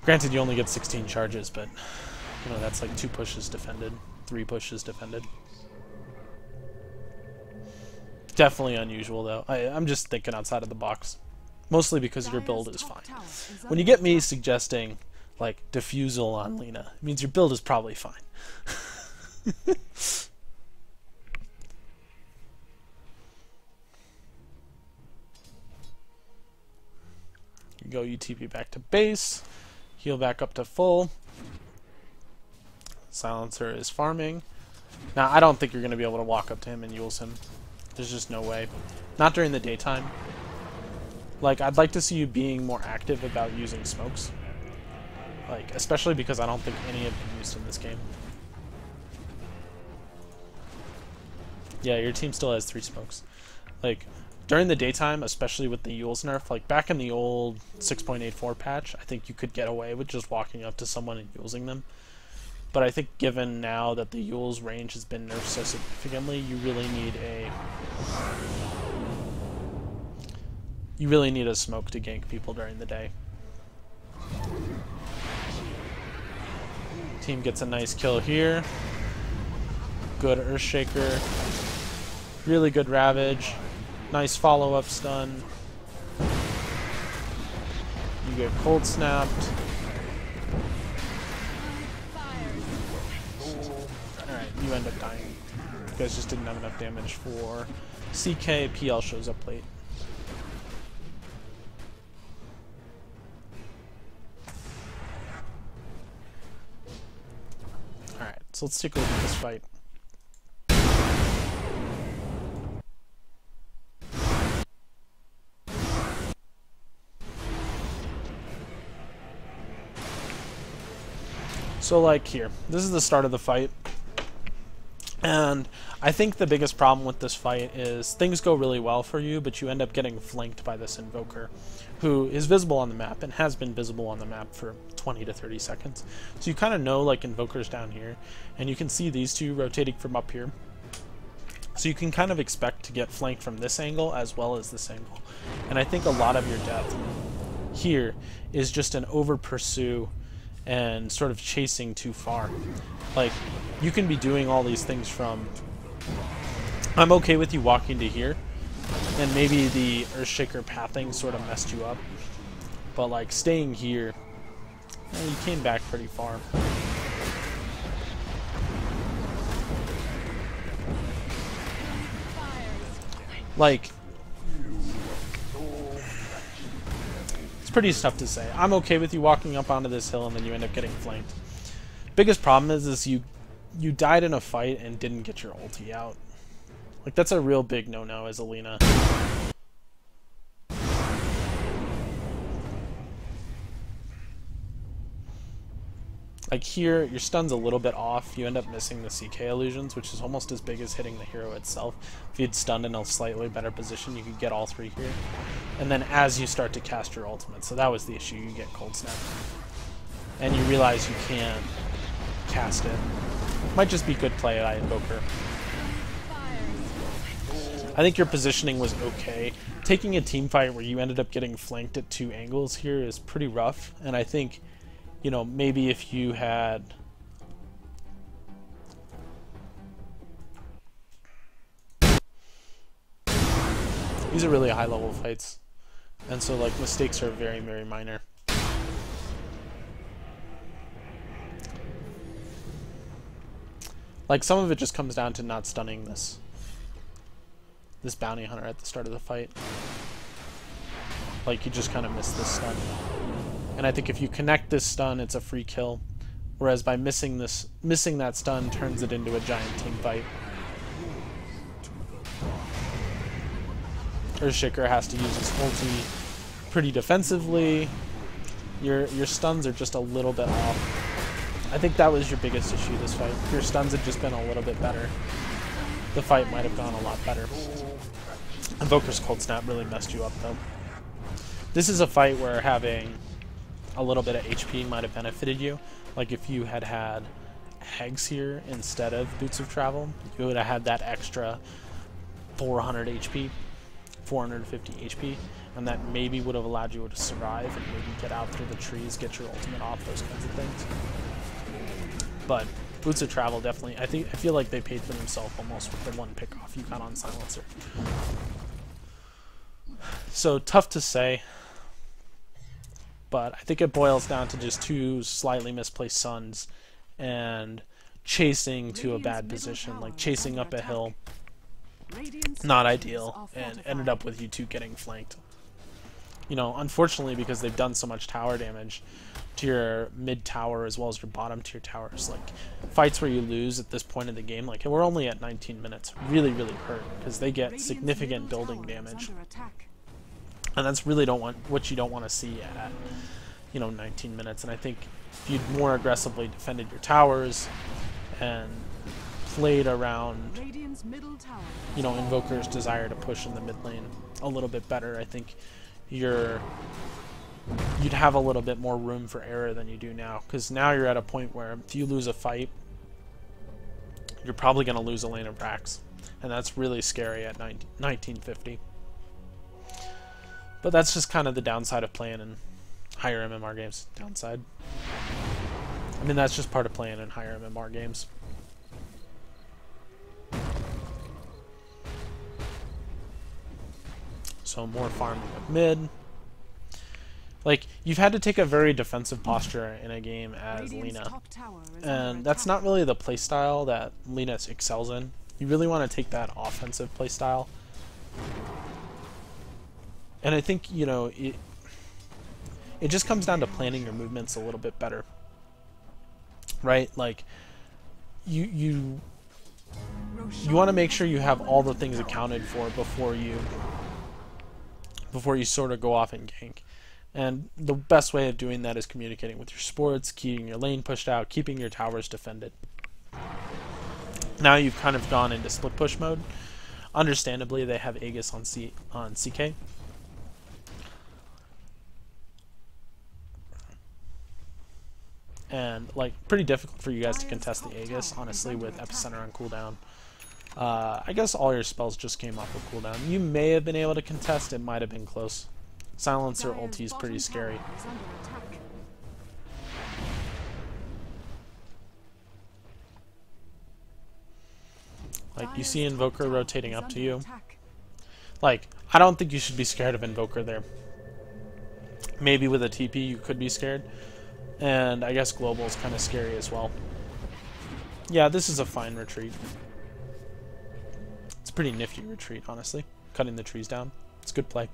Speaker 1: Granted, you only get 16 charges, but you know, that's like 2 pushes defended, 3 pushes defended. Definitely unusual, though. I'm just thinking outside of the box. Mostly because your build is fine. When you get me suggesting, like, Diffusal on Lina, it means your build is probably fine. You go UTP back to base. Heal back up to full. Silencer is farming. Now, I don't think you're going to be able to walk up to him and Yules him. There's just no way. Not during the daytime. Like, I'd like to see you being more active about using smokes. Like, especially because I don't think any have been used in this game. Yeah, your team still has 3 smokes. Like, during the daytime, especially with the Yules nerf, like back in the old 6.84 patch, I think you could get away with just walking up to someone and Yulesing them. But I think given now that the Yules range has been nerfed so significantly, you really need a smoke to gank people during the day. Team gets a nice kill here. Good Earthshaker. Really good Ravage. Nice follow-up stun. You get cold snapped. Alright, you end up dying. You guys just didn't have enough damage for CK. PL shows up late. Alright, so let's take a look at this fight. So, like, here. This is the start of the fight. And I think the biggest problem with this fight is things go really well for you, but you end up getting flanked by this Invoker, who is visible on the map and has been visible on the map for 20 to 30 seconds. So you kind of know, like, Invoker's down here, and you can see these two rotating from up here. So you can kind of expect to get flanked from this angle as well as this angle. And I think a lot of your death here is just an over-pursue and sort of chasing too far. Like, you can be doing all these things from... I'm okay with you walking to here, and maybe the Earthshaker pathing sort of messed you up. But, like, staying here, well, you came back pretty far. Like... pretty tough to say. I'm okay with you walking up onto this hill and then you end up getting flanked. Biggest problem is you died in a fight and didn't get your ulti out. Like, that's a real big no-no as a Lina. Like here, your stun's a little bit off. You end up missing the CK illusions, which is almost as big as hitting the hero itself. If you'd stunned in a slightly better position, you could get all three here. And then as you start to cast your ultimate, so that was the issue, you get cold snap. And you realize you can't cast it. Might just be good play by Invoker. I think your positioning was okay. Taking a team fight where you ended up getting flanked at 2 angles here is pretty rough, and I think, you know, maybe if you had... These are really high-level fights, and so, like, mistakes are very, very minor. Like, some of it just comes down to not stunning this bounty hunter at the start of the fight. Like, you just kind of miss this stun. And I think if you connect this stun, it's a free kill. Whereas by missing that stun turns it into a giant team fight. Earthshaker has to use his ulti pretty defensively. Your stuns are just a little bit off. I think that was your biggest issue this fight. If your stuns had just been a little bit better, the fight might have gone a lot better. Invoker's Cold Snap really messed you up, though. This is a fight where having a little bit of HP might have benefited you. Like if you had had Hegs here instead of Boots of Travel, you would have had that extra 400 HP, 450 HP, and that maybe would have allowed you to survive and maybe get out through the trees, get your ultimate off, those kinds of things. But Boots of Travel definitely, I feel like they paid for themselves almost with the one pick off you got on Silencer. So tough to say, but I think it boils down to just 2 slightly misplaced suns and chasing to a bad position, like chasing up a hill, not ideal, and ended up with you 2 getting flanked. You know, unfortunately, because they've done so much tower damage to your mid tower as well as your bottom tier towers, like fights where you lose at this point in the game, like we're only at 19 minutes, really hurt because they get significant building damage. And that's really what you don't want to see at, you know, 19 minutes. And I think if you'd more aggressively defended your towers and played around, you know, Invoker's desire to push in the mid lane a little bit better, I think you'd have a little bit more room for error than you do now. Because now you're at a point where if you lose a fight, you're probably going to lose a lane of racks. And that's really scary at 1950. But that's just kind of the downside of playing in higher MMR games. Downside. I mean, that's just part of playing in higher MMR games. So more farming of mid. Like, you've had to take a very defensive posture in a game as Lina. And that's not really the playstyle that Lina excels in. You really want to take that offensive playstyle. And I think, you know, it just comes down to planning your movements a little bit better. Right? Like, you want to make sure you have all the things accounted for before you sort of go off and gank. And the best way of doing that is communicating with your supports, keeping your lane pushed out, keeping your towers defended. Now you've kind of gone into split push mode. Understandably, they have Aegis on CK. And, like, pretty difficult for you guys to contest the Aegis, honestly, with Epicenter on cooldown. I guess all your spells just came off of cooldown. You may have been able to contest, it might have been close. Silencer ulti is pretty scary. Like, you see Invoker rotating up to you. Like, I don't think you should be scared of Invoker there. Maybe with a TP you could be scared. And I guess Global is kind of scary as well. Yeah, this is a fine retreat. It's a pretty nifty retreat, honestly. Cutting the trees down. It's good play.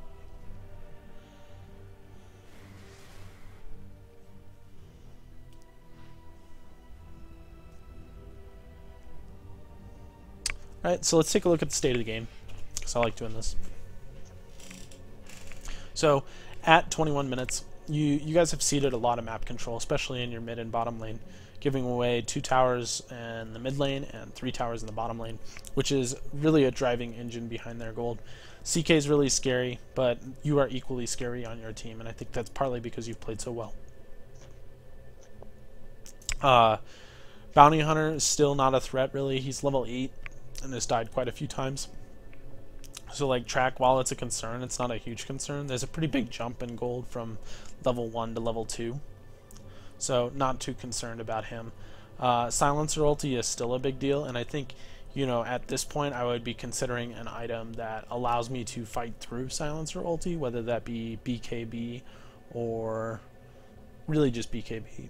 Speaker 1: Alright, so let's take a look at the state of the game, because I like doing this. So, at 21 minutes, you guys have ceded a lot of map control, especially in your mid and bottom lane, giving away 2 towers in the mid lane and 3 towers in the bottom lane, which is really a driving engine behind their gold. CK is really scary, but you are equally scary on your team, and I think that's partly because you've played so well. Bounty Hunter is still not a threat, really. He's level 8 and has died quite a few times. So, like, track, while it's a concern, it's not a huge concern. There's a pretty big jump in gold from level 1 to level 2. So, not too concerned about him. Silencer ulti is still a big deal, and I think, you know, at this point I would be considering an item that allows me to fight through Silencer ulti, whether that be BKB or really just BKB.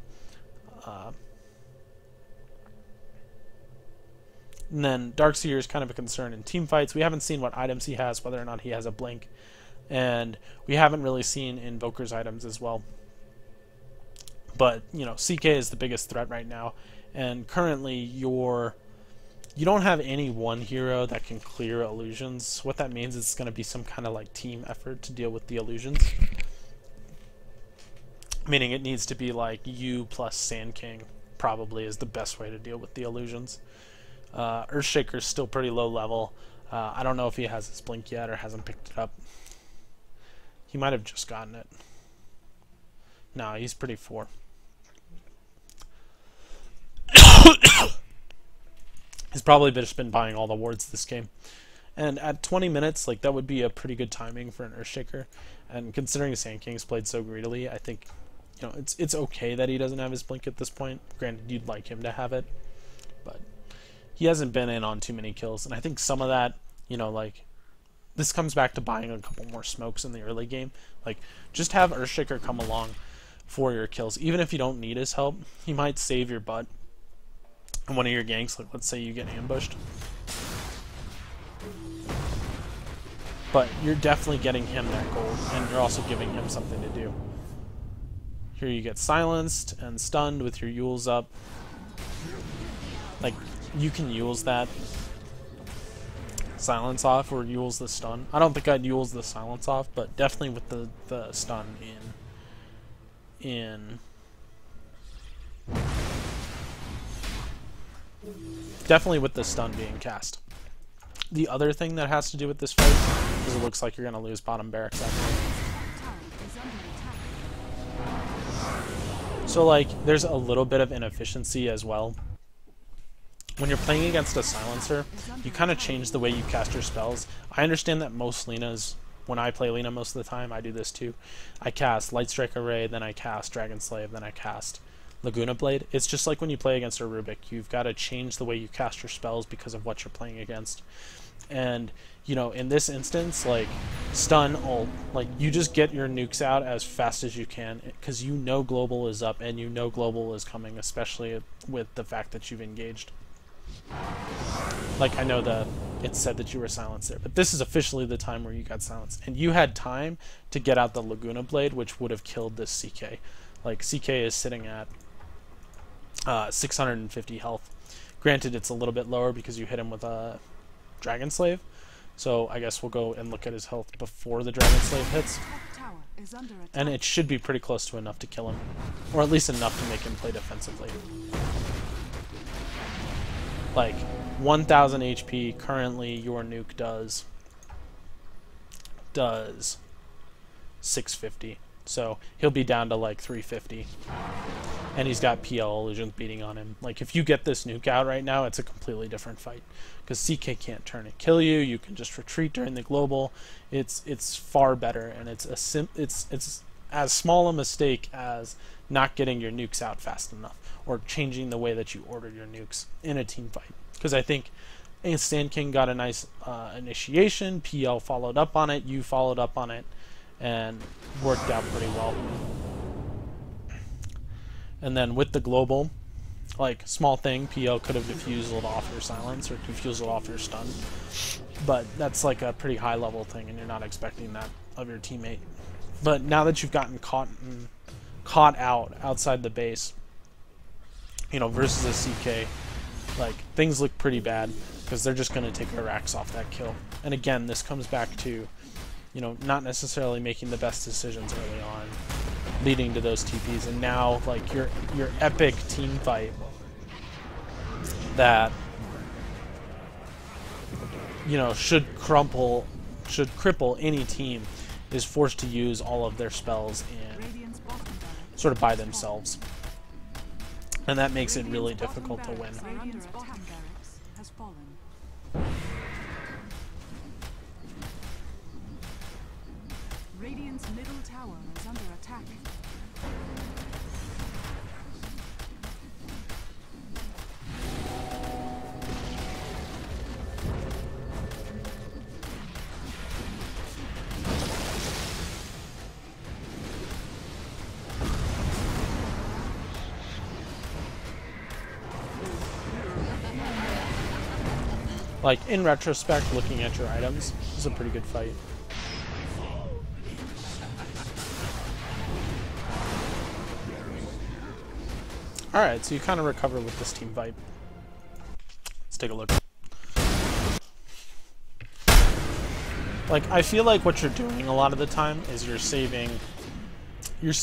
Speaker 1: And then Darkseer is kind of a concern in team fights. We haven't seen what items he has, whether or not he has a blink, and we haven't really seen Invoker's items as well. But, you know, CK is the biggest threat right now, and currently you don't have any one hero that can clear illusions. What that means is it's going to be some kind of like team effort to deal with the illusions. Meaning it needs to be like you plus Sand King probably is the best way to deal with the illusions. Earthshaker's still pretty low level. I don't know if he has his blink yet or hasn't picked it up. He might have just gotten it. No, he's pretty 4. He's probably just been buying all the wards this game. And at 20 minutes, like, that would be a pretty good timing for an Earthshaker. And considering Sand King's played so greedily, I think, you know, it's okay that he doesn't have his blink at this point. Granted, you'd like him to have it, but he hasn't been in on too many kills. And I think some of that, you know, like, this comes back to buying a couple more smokes in the early game. Like, just have Earthshaker come along for your kills. Even if you don't need his help, he might save your butt in one of your ganks. Like, let's say you get ambushed. But you're definitely getting him that gold, and you're also giving him something to do. Here you get silenced and stunned with your Yules up. Like, you can Yules that silence off or Yules the stun. I don't think I'd Yules the silence off, but definitely with the stun definitely with the stun being cast. The other thing that has to do with this fight is it looks like you're going to lose bottom barracks after. So, like, there's a little bit of inefficiency as well. When you're playing against a silencer, you kind of change the way you cast your spells. I understand that most Linas, when I play Lina most of the time, I do this too. I cast Light Strike Array, then I cast Dragon Slave, then I cast Laguna Blade. It's just like when you play against a Rubik. You've got to change the way you cast your spells because of what you're playing against. And, you know, in this instance, like, stun, ult, like, you just get your nukes out as fast as you can, because you know global is up, and you know global is coming, especially with the fact that you've engaged. Like, I know it said that you were silenced there, but this is officially the time where you got silenced. And you had time to get out the Laguna Blade, which would have killed this CK. Like, CK is sitting at 650 health. Granted, it's a little bit lower because you hit him with a Dragon Slave, so I guess we'll go and look at his health before the Dragon Slave hits, and it should be pretty close to enough to kill him, or at least enough to make him play defensively. Like, 1000 HP, currently your nuke does 650, so he'll be down to like 350. And he's got PL illusions beating on him. Like, if you get this nuke out right now, it's a completely different fight. Because CK can't turn and kill you. You can just retreat during the global. It's far better, and it's as small a mistake as not getting your nukes out fast enough, or changing the way that you order your nukes in a team fight. Because I think Sand King got a nice initiation. PL followed up on it. You followed up on it, and worked out pretty well. And then with the global, like, small thing, PL could have diffused it off your silence or diffused it off your stun. But that's like a pretty high level thing, and you're not expecting that of your teammate. But now that you've gotten caught outside the base, you know, versus a CK, like, things look pretty bad because they're just going to take Iraqs off that kill. And again, this comes back to, you know, not necessarily making the best decisions early on. leading to those TPs, and now like your epic team fight that should cripple any team is forced to use all of their spells and sort of by themselves, and that makes it really difficult to win.
Speaker 2: Radiant's middle tower is under attack.
Speaker 1: Like, in retrospect, looking at your items, this is a pretty good fight. Alright, so you kind of recover with this team fight. Let's take a look. Like, I feel like what you're doing a lot of the time is you're saving your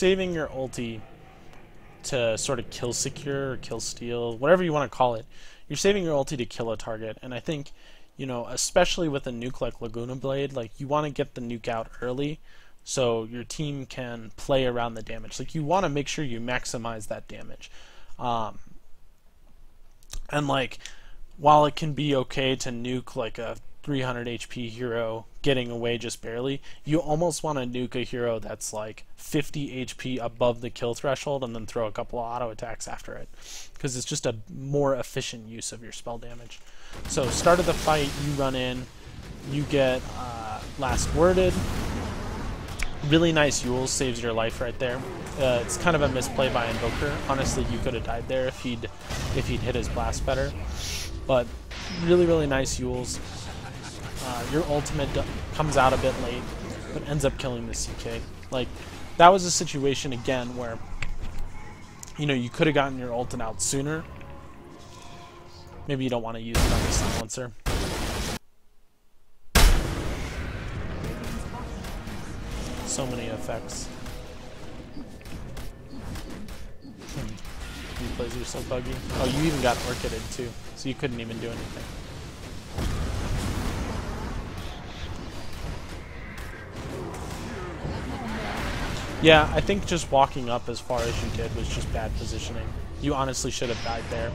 Speaker 1: ulti to sort of kill secure or kill steal, whatever you want to call it. You're saving your ulti to kill a target, and I think, especially with a nuke like Laguna Blade, like, you want to get the nuke out early so your team can play around the damage. Like, you want to make sure you maximize that damage. And like, while it can be okay to nuke like a 300 HP hero getting away just barely, you almost want to nuke a hero that's like 50 HP above the kill threshold and then throw a couple of auto attacks after it, because it's just a more efficient use of your spell damage. So start of the fight, you run in, you get last worded. Really nice Yules, saves your life right there. It's kind of a misplay by Invoker. Honestly, you could have died there if he'd hit his blast better. But really, really nice Yules. Your ultimate comes out a bit late, but ends up killing the CK. Like, that was a situation again where, you could have gotten your ultimate out sooner. Maybe you don't want to use it on the silencer. So many effects. Replays are so buggy. Oh, you even got Orchided too, so you couldn't even do anything. Yeah, I think just walking up as far as you did was just bad positioning. You honestly should have died there.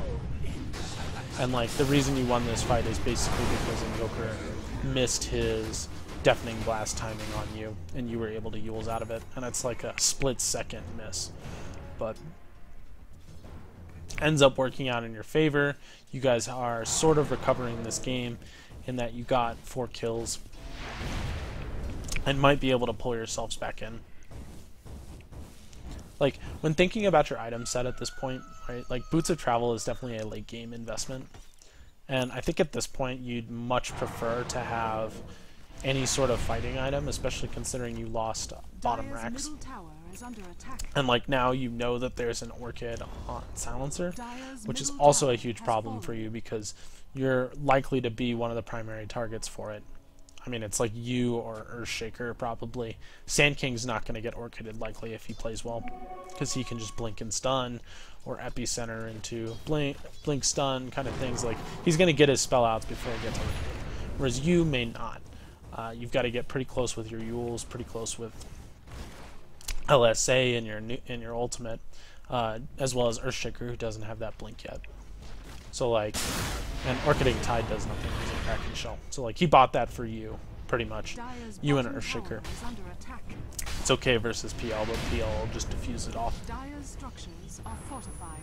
Speaker 1: And like, the reason you won this fight is basically because Invoker missed his deafening blast timing on you, and you were able to Yules out of it, and it's like a split-second miss, but ends up working out in your favor. You guys are sort of recovering this game in that you got 4 kills and might be able to pull yourselves back in. Like, when thinking about your item set at this point, right, like, Boots of Travel is definitely a late game investment, and I think at this point you'd much prefer to have any sort of fighting item, especially considering you lost bottom racks. And like, now you know that there's an Orchid on Silencer, which is also a huge problem for you because you're likely to be one of the primary targets for it. I mean, it's like you or Earthshaker probably. Sand King's not going to get Orchided likely if he plays well, because he can just blink and stun, or epicenter into blink stun kind of things. Like, he's going to get his spell outs before he gets Orchided, whereas you may not. You've got to get pretty close with your Yules, pretty close with LSA and your ultimate, as well as Earthshaker, who doesn't have that blink yet. So like, and Orchiding Tide does nothing as a cracking shell. So like, he bought that for you, pretty much. You and Earthshaker. It's okay versus PL, but PL will just diffuse it off.
Speaker 2: Dire's structures are fortified.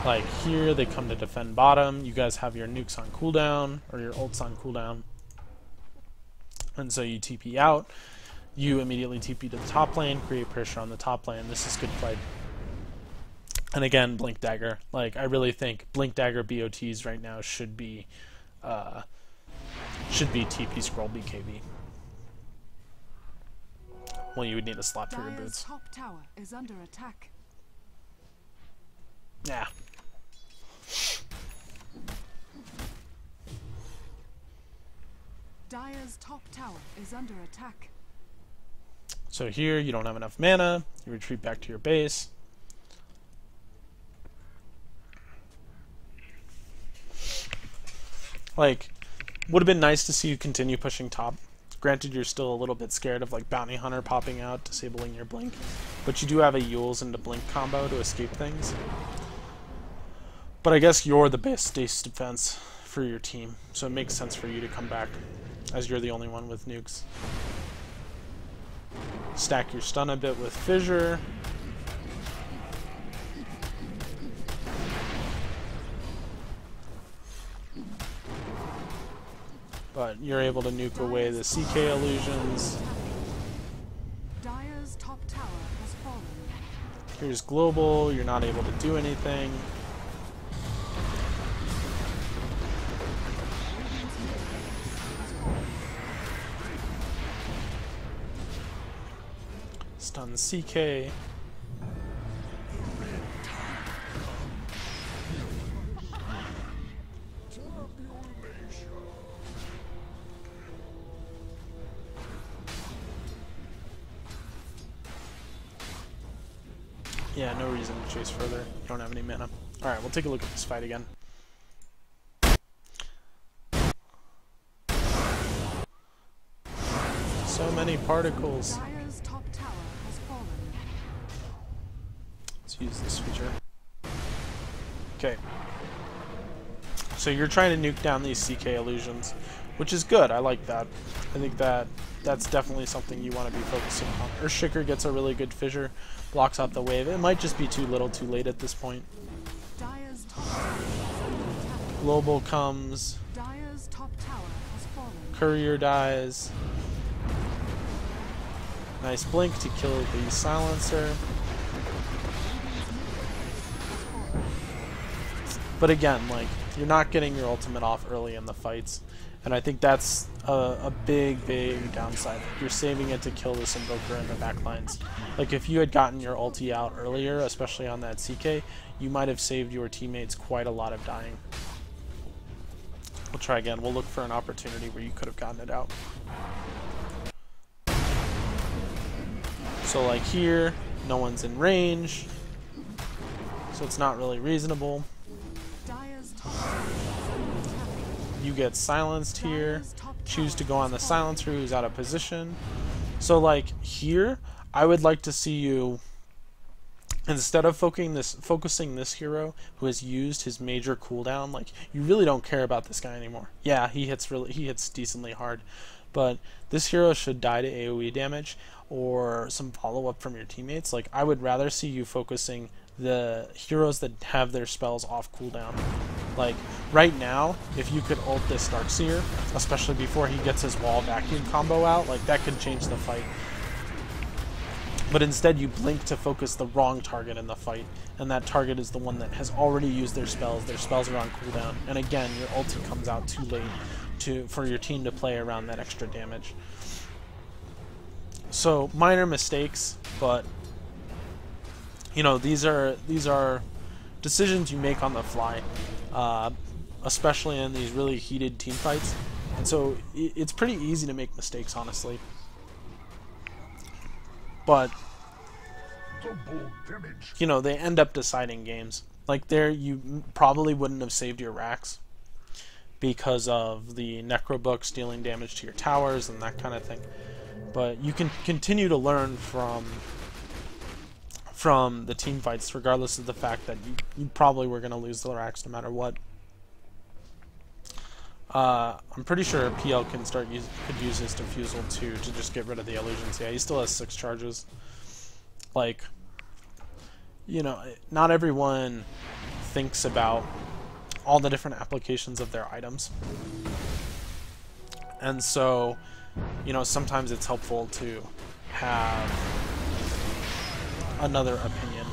Speaker 1: Like, here they come to defend bottom. You guys have your nukes on cooldown, or your ults on cooldown. And so you TP out. You immediately TP to the top lane, create pressure on the top lane. This is good fight. And again, Blink Dagger. Like, I really think Blink Dagger BOTs right now should be TP Scroll BKB. Well, you would need a slot for your boots.
Speaker 2: Top tower is under attack.
Speaker 1: Yeah.
Speaker 2: Dire's top tower is under attack.
Speaker 1: So here you don't have enough mana, you retreat back to your base. Like, would have been nice to see you continue pushing top. Granted, you're still a little bit scared of like Bounty Hunter popping out, disabling your blink, but you do have a Yules into blink combo to escape things. But I guess you're the best base defense for your team, so it makes sense for you to come back, as you're the only one with nukes. Stack your stun a bit with Fissure. But you're able to nuke away the CK illusions.
Speaker 2: Dire's top tower has fallen.
Speaker 1: Here's global, you're not able to do anything. Stun CK. Yeah, no reason to chase further. You don't have any mana. Alright, we'll take a look at this fight again. So many particles.
Speaker 2: Dire's top tower has fallen.
Speaker 1: Let's use this feature. Okay. So you're trying to nuke down these CK illusions, which is good. I like that. I think that's definitely something you want to be focusing on. Earthshaker gets a really good fissure, blocks out the wave. It might just be too little too late at this point.
Speaker 2: Dire's top tower is under attack.
Speaker 1: Global comes.
Speaker 2: Dire's top tower has fallen.
Speaker 1: Courier dies. Nice blink to kill the silencer. But again, like, you're not getting your ultimate off early in the fights. And I think that's a big, big downside. You're saving it to kill this Invoker in the backlines. Like, if you had gotten your ulti out earlier, especially on that CK, you might have saved your teammates quite a lot of dying. We'll try again. We'll look for an opportunity where you could have gotten it out. So like here, no one's in range, so it's not really reasonable.
Speaker 2: Dire's top tower is under attack.
Speaker 1: You get silenced here, choose to go on the silencer who's out of position. So like here, I would like to see you, instead of focusing this hero who has used his major cooldown, like, you really don't care about this guy anymore. Yeah, he hits decently hard, but this hero should die to AoE damage or some follow-up from your teammates. Like, I would rather see you focusing the heroes that have their spells off cooldown. Like, right now, if you could ult this Darkseer, especially before he gets his wall vacuum combo out, like, that could change the fight. But instead you blink to focus the wrong target in the fight, and that target is the one that has already used their spells are on cooldown, and again, your ulti comes out too late for your team to play around that extra damage. So, minor mistakes, but you know, these are decisions you make on the fly, especially in these really heated team fights, and so it's pretty easy to make mistakes, honestly. But you know, they end up deciding games. Like there, you probably wouldn't have saved your racks because of the Necrobook dealing damage to your towers and that kind of thing. But you can continue to learn from the team fights, regardless of the fact that you probably were going to lose the racks no matter what. I'm pretty sure PL could use his Diffusal too to just get rid of the illusions. Yeah, he still has 6 charges. Like, you know, not everyone thinks about all the different applications of their items. And so, you know, sometimes it's helpful to have another opinion.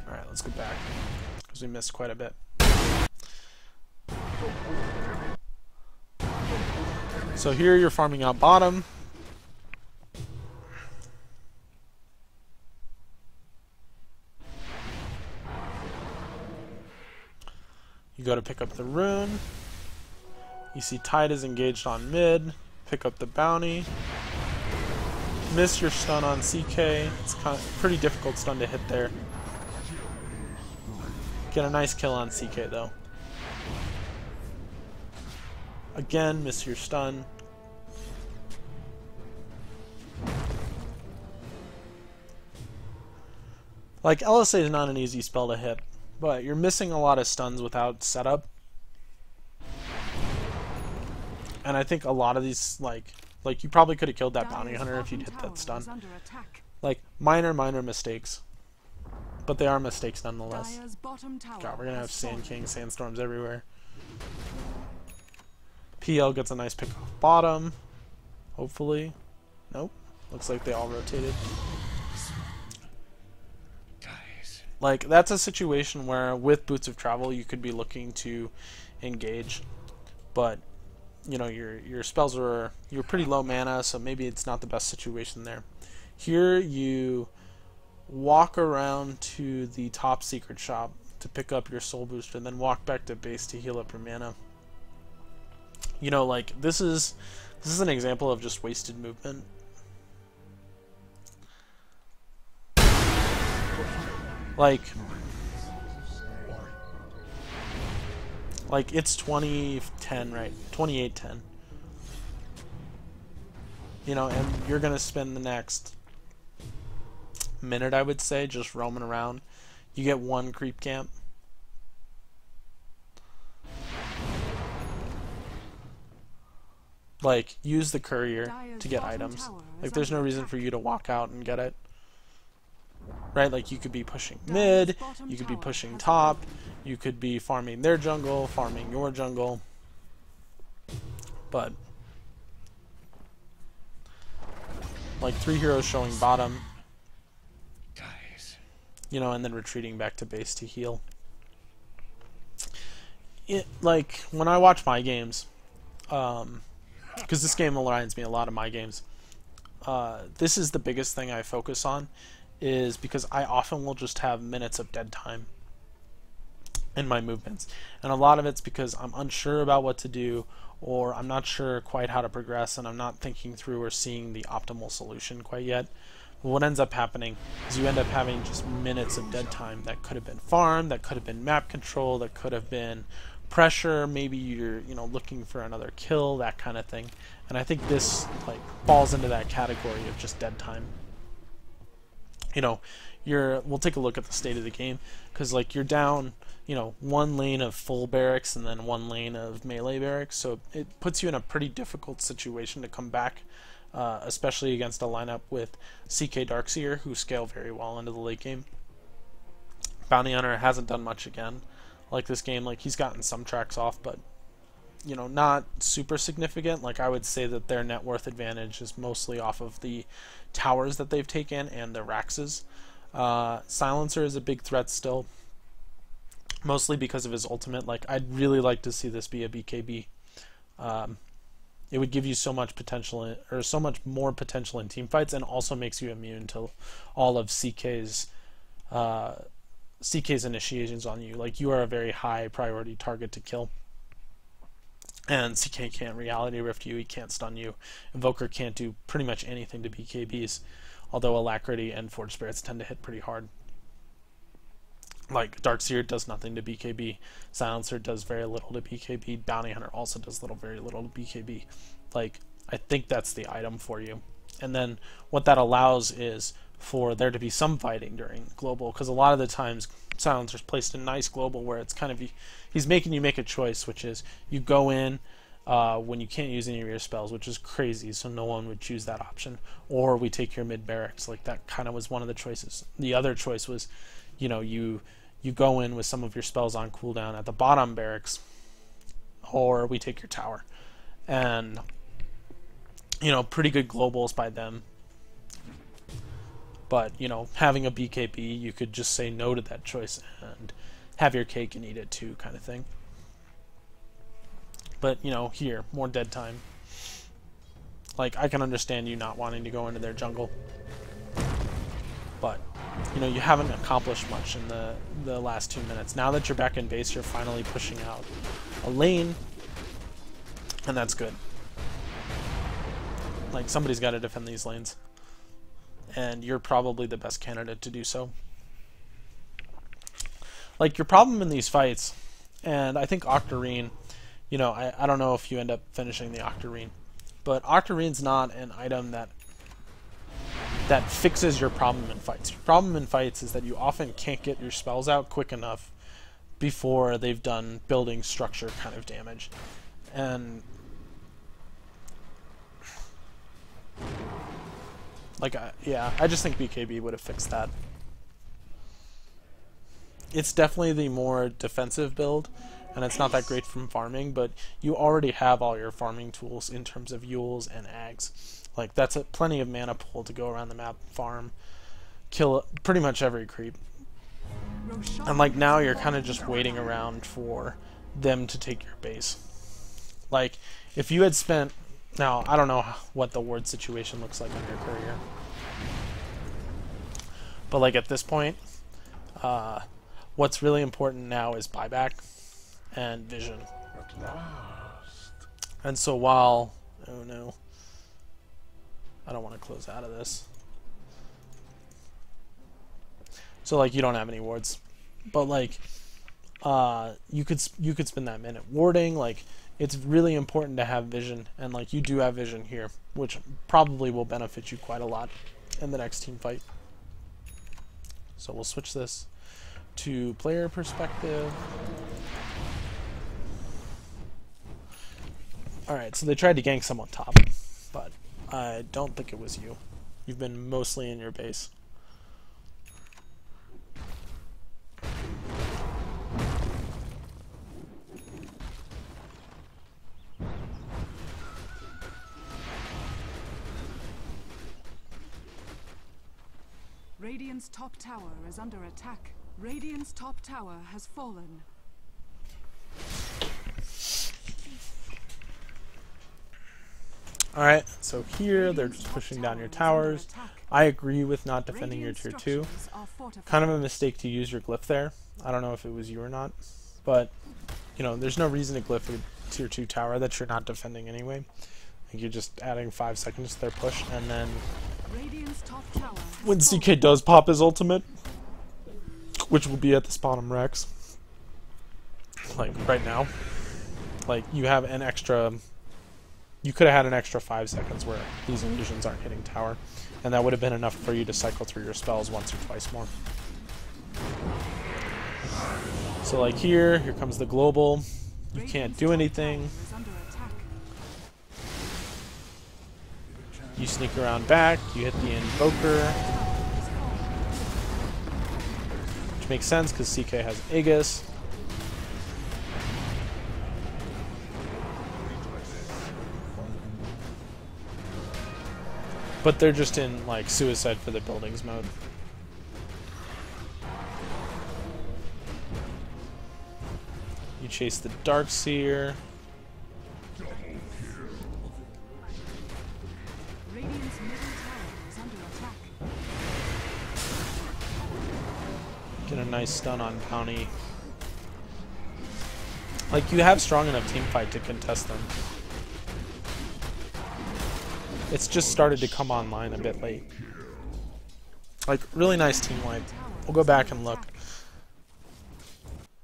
Speaker 1: Alright, let's go back, because we missed quite a bit. So here you're farming out bottom. You You go to pick up the rune. You see Tide is engaged on mid. Pick up the bounty. Miss your stun on CK. It's kind of pretty difficult stun to hit there. Get a nice kill on CK though. Again, miss your stun. Like, LSA is not an easy spell to hit, but you're missing a lot of stuns without setup. And I think a lot of these, like you probably could have killed that bounty hunter if you'd hit that stun. Like, minor mistakes. But they are mistakes nonetheless. God, we're gonna have Sand King, Sandstorms everywhere. PL gets a nice pick off bottom. Hopefully. Nope. Looks like they all rotated. Like, that's a situation where with Boots of Travel you could be looking to engage, but you know, your spells you're pretty low mana, so maybe it's not the best situation there. Here you walk around to the top secret shop to pick up your soul booster, and then walk back to base to heal up your mana. You know, like, this is an example of just wasted movement. Like it's 2010, right? 2810. You know, and you're gonna spend the next minute, I would say, just roaming around. You get one creep camp. Like, use the courier to get items. Like, there's no reason for you to walk out and get it. Right? Like, you could be pushing mid, you could be pushing top, you could be farming their jungle, farming your jungle. But, like, 3 heroes showing bottom. You know, and then retreating back to base to heal. Like, when I watch my games, because this game reminds me a lot of my games, this is the biggest thing I focus on, is because I often will just have minutes of dead time in my movements. And a lot of it's because I'm unsure about what to do, or I'm not sure quite how to progress, and I'm not thinking through or seeing the optimal solution quite yet. But what ends up happening is you end up having just minutes of dead time that could have been farm, that could have been map control, that could have been pressure, maybe you're, you know, looking for another kill, that kind of thing. And I think this, like, falls into that category of just dead time. You know, we'll take a look at the state of the game, because, like, you're down, you know, one lane of full barracks and then one lane of melee barracks, so it puts you in a pretty difficult situation to come back, especially against a lineup with CK Darkseer, who scale very well into the late game. Bounty Hunter hasn't done much again. Like, this game, like, he's gotten some tracks off, but, you know, not super significant. Like, I would say that their net worth advantage is mostly off of the towers that they've taken and the Raxes. Silencer is a big threat still, mostly because of his ultimate. Like, I'd really like to see this be a BKB. It would give you so much potential, or so much more potential in team fights, and also makes you immune to all of CK's initiations on you. Like, you are a very high priority target to kill. And CK can't reality rift you, he can't stun you. Invoker can't do pretty much anything to BKBs, although Alacrity and Forge Spirits tend to hit pretty hard. Like, Darkseer does nothing to BKB, Silencer does very little to BKB, Bounty Hunter also does very little to BKB. Like, I think that's the item for you. And then what that allows is for there to be some fighting during global, because a lot of the times Silencer's placed in nice global where it's kind of, he's making you make a choice, which is you go in when you can't use any of your spells, which is crazy, so no one would choose that option, or we take your mid barracks. Like, that kind of was one of the choices. The other choice was, you know, you go in with some of your spells on cooldown at the bottom barracks, or we take your tower. And, you know, pretty good globals by them. But, you know, having a BKB, you could just say no to that choice and have your cake and eat it too, kind of thing. But, you know, here, more dead time. Like, I can understand you not wanting to go into their jungle. But you know, you haven't accomplished much in the last 2 minutes. Now that you're back in base, you're finally pushing out a lane, and that's good. Like, somebody's got to defend these lanes, and you're probably the best candidate to do so. Like, your problem in these fights, and I think Octarine, you know, I don't know if you end up finishing the Octarine, but Octarine's not an item that fixes your problem in fights. Your problem in fights is that you often can't get your spells out quick enough before they've done building structure kind of damage. And like, yeah, I just think BKB would have fixed that. It's definitely the more defensive build, and it's not that great from farming, but you already have all your farming tools in terms of Yules and Ags. Like, that's plenty of mana pool to go around the map, farm, kill pretty much every creep. And like, now you're kind of just waiting around for them to take your base. Like, if you had spent... Now, I don't know what the ward situation looks like on your courier, but like at this point, what's really important now is buyback and vision.
Speaker 3: At last.
Speaker 1: And so while... Oh no. I don't want to close out of this. So like, you don't have any wards, but like, you could spend that minute warding. Like, it's really important to have vision, and like, you do have vision here, which probably will benefit you quite a lot in the next team fight. So we'll switch this to player perspective. Alright, so they tried to gank someone top, but I don't think it was you. You've been mostly in your base.
Speaker 2: Radiant's top tower is under attack. Radiant's top tower has fallen.
Speaker 1: Alright, so here they're just pushing down your towers. I agree with not defending your tier 2. Kind of a mistake to use your glyph there. I don't know if it was you or not, but you know, there's no reason to glyph a tier 2 tower that you're not defending anyway. I think you're just adding 5 seconds to their push, and then when CK does pop his ultimate, which will be at this bottom Rex, like right now, like you have an extra... You could have had an extra 5 seconds where these illusions aren't hitting tower, and that would have been enough for you to cycle through your spells once or twice more. So like here comes the global. You can't do anything. You sneak around back, you hit the invoker, which makes sense because CK has Aegis. But they're just in, like, suicide for the buildings mode. You chase the Darkseer. Get a nice stun on Bounty. Like, you have strong enough teamfight to contest them. It's just started to come online a bit late. Like, really nice team wipe. We'll go back and look,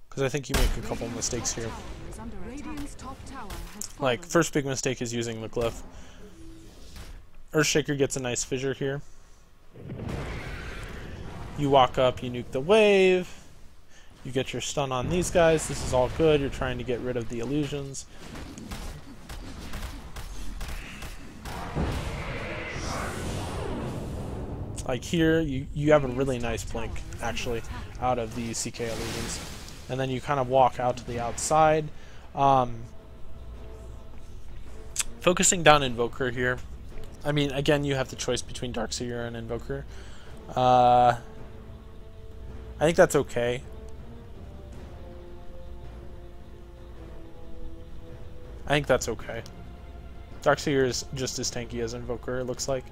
Speaker 1: because I think you make a couple mistakes here. Like, first big mistake is using the glyph. Earthshaker gets a nice fissure here. You walk up, you nuke the wave. You get your stun on these guys. This is all good. You're trying to get rid of the illusions. Like here, you have a really nice blink, actually, out of the CK illusions. And then you kind of walk out to the outside. Focusing down Invoker here. I mean, again, you have the choice between Darkseer and Invoker. I think that's okay. I think that's okay. Darkseer is just as tanky as Invoker, it looks like.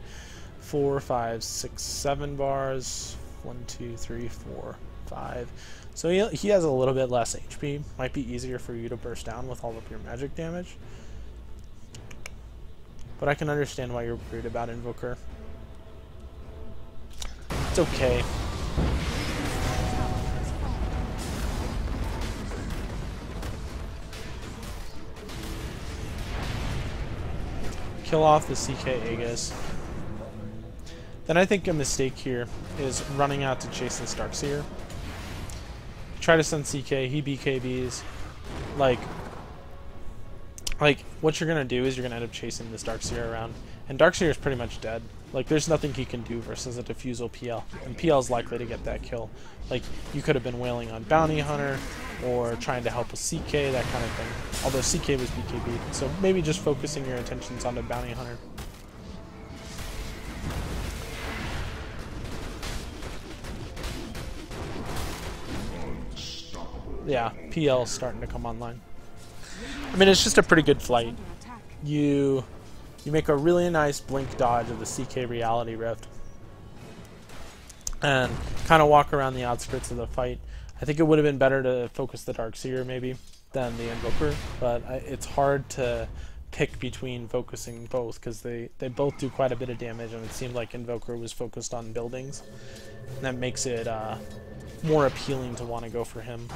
Speaker 1: 4, 5, 6, 7 bars. 1, 2, 3, 4, 5. So he has a little bit less HP. Might be easier for you to burst down with all of your magic damage. But I can understand why you're worried about Invoker. It's okay. Kill off the CK Aegis. Then I think a mistake here is running out to chase this Darkseer. Try to stun CK, he BKBs. Like what you're gonna do is you're gonna end up chasing this Darkseer around. And Darkseer is pretty much dead. Like there's nothing he can do versus a Diffusal PL. And PL is likely to get that kill. Like you could have been wailing on Bounty Hunter or trying to help with CK, that kind of thing. Although CK was BKB'd. So maybe just focusing your attentions on the Bounty Hunter. Yeah, PL's starting to come online. I mean, it's just a pretty good flight. You make a really nice blink dodge of the CK Reality Rift and kind of walk around the outskirts of the fight. I think it would have been better to focus the Darkseer maybe than the Invoker, but it's hard to pick between focusing both because they both do quite a bit of damage, and it seemed like Invoker was focused on buildings, and that makes it more appealing to want to go for him.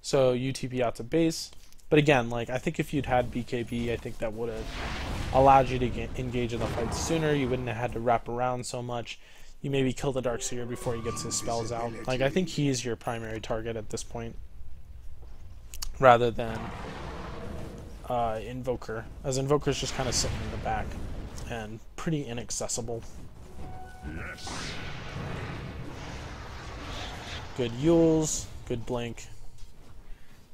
Speaker 1: So you TP out to base, but again, like I think if you'd had BKB, I think that would have allowed you to engage in the fight sooner. You wouldn't have had to wrap around so much. You maybe kill the Darkseer before he gets his spells out. Like I think he is your primary target at this point, rather than Invoker, as Invoker's just kind of sitting in the back and pretty inaccessible. Good Yules, good Blink.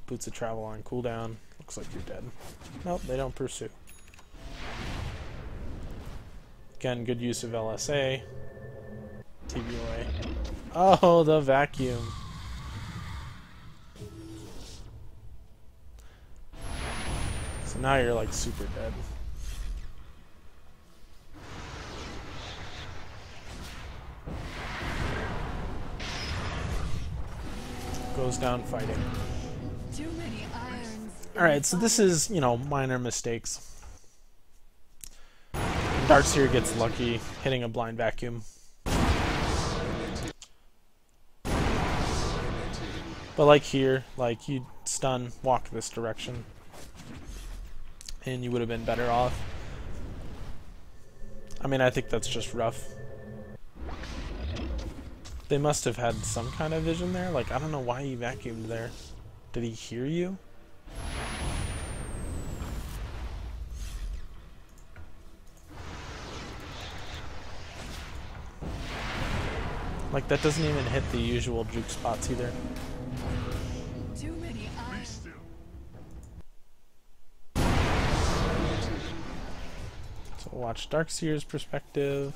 Speaker 1: Boots of Travel on cooldown. Looks like you're dead. Nope, they don't pursue. Again, good use of LSA. TBOA. Oh, the vacuum. So now you're like super dead. Goes down fighting.
Speaker 2: Too many irons.
Speaker 1: Alright, so this is, you know, minor mistakes. Darkseer gets lucky, hitting a blind vacuum. But like here, like you stun, walk this direction, and you would have been better off. I mean, I think that's just rough. They must have had some kind of vision there. Like, I don't know why he vacuumed there. Did he hear you? Like, that doesn't even hit the usual juke spots either.
Speaker 2: Too many irons.
Speaker 1: So we'll watch Darkseer's perspective.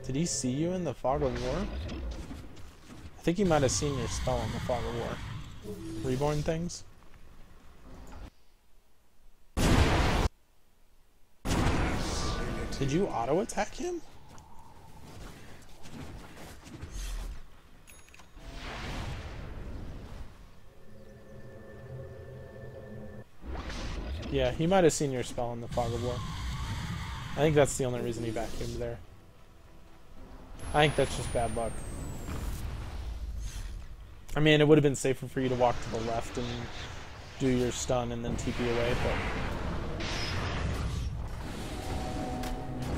Speaker 1: Did he see you in the Fog of War? I think he might have seen your spell in the Fog of War. Reborn things? Did you auto attack him? Yeah, he might have seen your spell in the Fog of War. I think that's the only reason he vacuumed there. I think that's just bad luck. I mean, it would have been safer for you to walk to the left and do your stun and then TP away, but...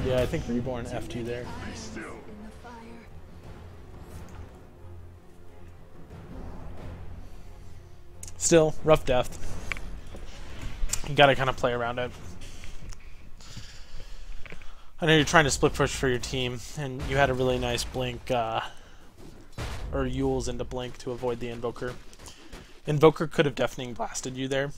Speaker 1: yeah, I think Reborn F'd you there. Still, rough death. You gotta kind of play around it. I know you're trying to split push for your team, and you had a really nice blink, or Yules into blink to avoid the Invoker. Invoker could have deafening blasted you there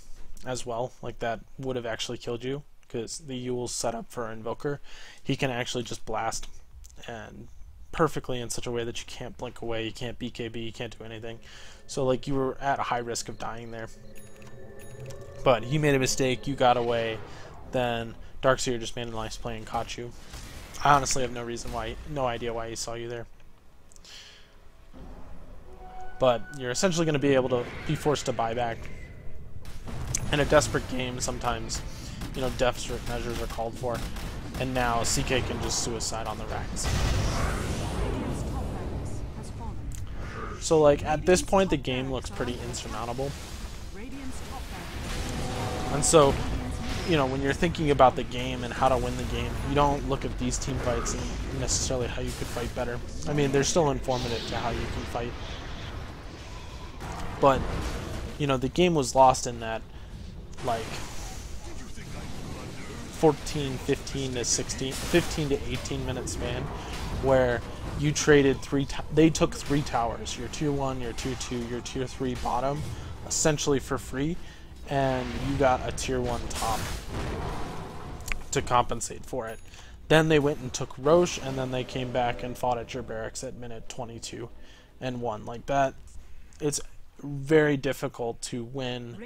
Speaker 1: as well, like that would have actually killed you, because the Yules set up for Invoker. He can actually just blast and perfectly in such a way that you can't blink away, you can't BKB, you can't do anything. So like you were at a high risk of dying there. But he made a mistake, you got away, then Darkseer just made a nice play and caught you. I honestly have no idea why he saw you there. But you're essentially going to be able to be forced to buy back. In a desperate game, sometimes, you know, desperate measures are called for. And now CK can just suicide on the racks. So like at this point the game looks pretty insurmountable. And so, you know, when you're thinking about the game and how to win the game, you don't look at these team fights and necessarily how you could fight better. I mean, they're still informative to how you can fight. But, you know, the game was lost in that, like, 14, 15 to 16, 15 to 18 minute span, where you traded they took 3 towers, your tier 1, your tier 2, your tier 3 bottom, essentially for free, and you got a tier 1 top to compensate for it. Then they went and took Roche, and then they came back and fought at your barracks at minute 22 and won. Like that, it's very difficult to win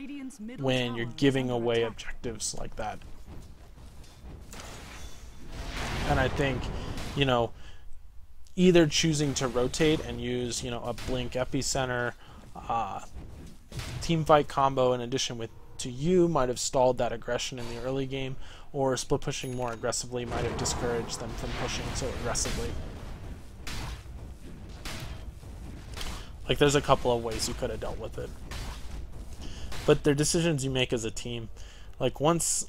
Speaker 1: when you're giving away objectives like that. And I think, you know, either choosing to rotate and use, you know, a blink epicenter, team fight combo in addition to you might have stalled that aggression in the early game, or split pushing more aggressively might have discouraged them from pushing so aggressively. Like, there's a couple of ways you could have dealt with it. But they're decisions you make as a team. Like, once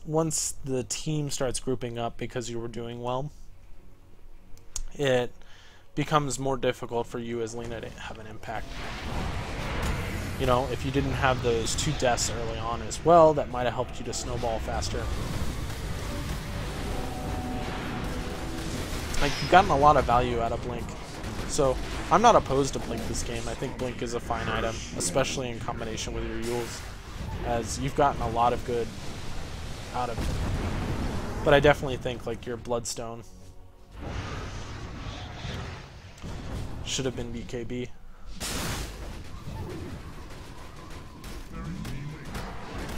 Speaker 1: the team starts grouping up because you were doing well, it becomes more difficult for you as Lina to have an impact. You know, if you didn't have those 2 deaths early on as well, that might have helped you to snowball faster. Like, you've gotten a lot of value out of Blink. So, I'm not opposed to Blink this game. I think Blink is a fine item, especially in combination with your Yules, as you've gotten a lot of good out of it. But I definitely think, like, your Bloodstone should have been BKB.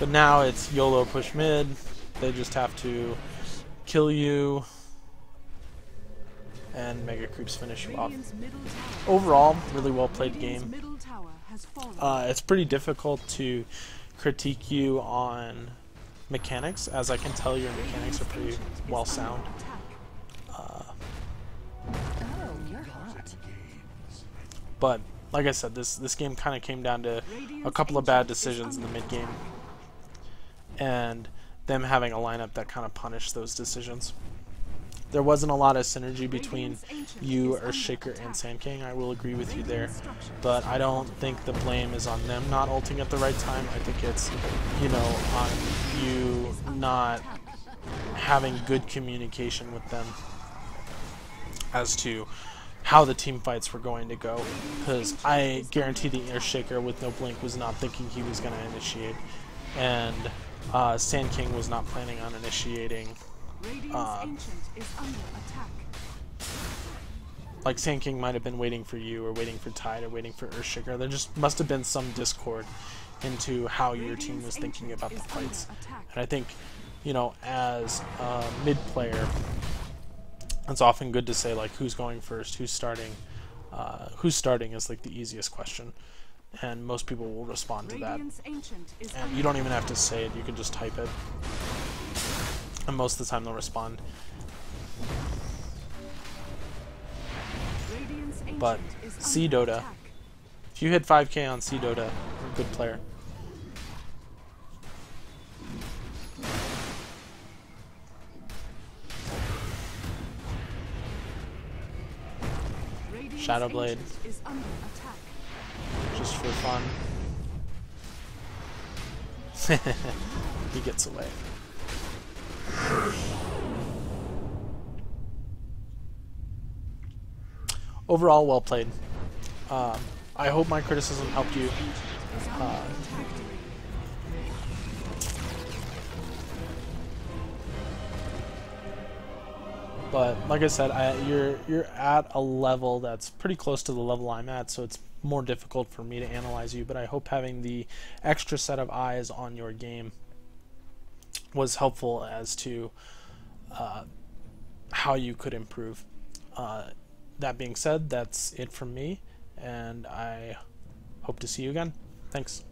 Speaker 1: But now it's YOLO push mid. They just have to kill you, and Mega Creeps finish you off. Overall, really well played game. It's pretty difficult to critique you on mechanics, as I can tell your mechanics are pretty well sound. But like I said, this game kind of came down to a couple of bad decisions in the mid game, and them having a lineup that kind of punished those decisions. There wasn't a lot of synergy between you, Earthshaker, and Sand King. I will agree with you there, but I don't think the blame is on them not ulting at the right time. I think it's, you know, on you not having good communication with them as to how the team fights were going to go, because I guarantee the Earthshaker with no blink was not thinking he was going to initiate, and Sand King was not planning on initiating. Like, Sand King might have been waiting for you, or waiting for Tide, or waiting for Earthshaker. There just must have been some discord into how your team was thinking about the fights. And I think, you know, as a mid player, it's often good to say, like, who's going first, who's starting. Who's starting is, like, the easiest question, and most people will respond to that. And you don't even have to say it, you can just type it. And most of the time they'll respond. But C Dota, if you hit 5k on C Dota, you're a good player. Shadowblade, just for fun. He gets away. Overall, well played. I hope my criticism helped you. But like I said, you're at a level that's pretty close to the level I'm at, so it's more difficult for me to analyze you. But I hope having the extra set of eyes on your game was helpful as to how you could improve. That being said, that's it from me, and I hope to see you again. Thanks.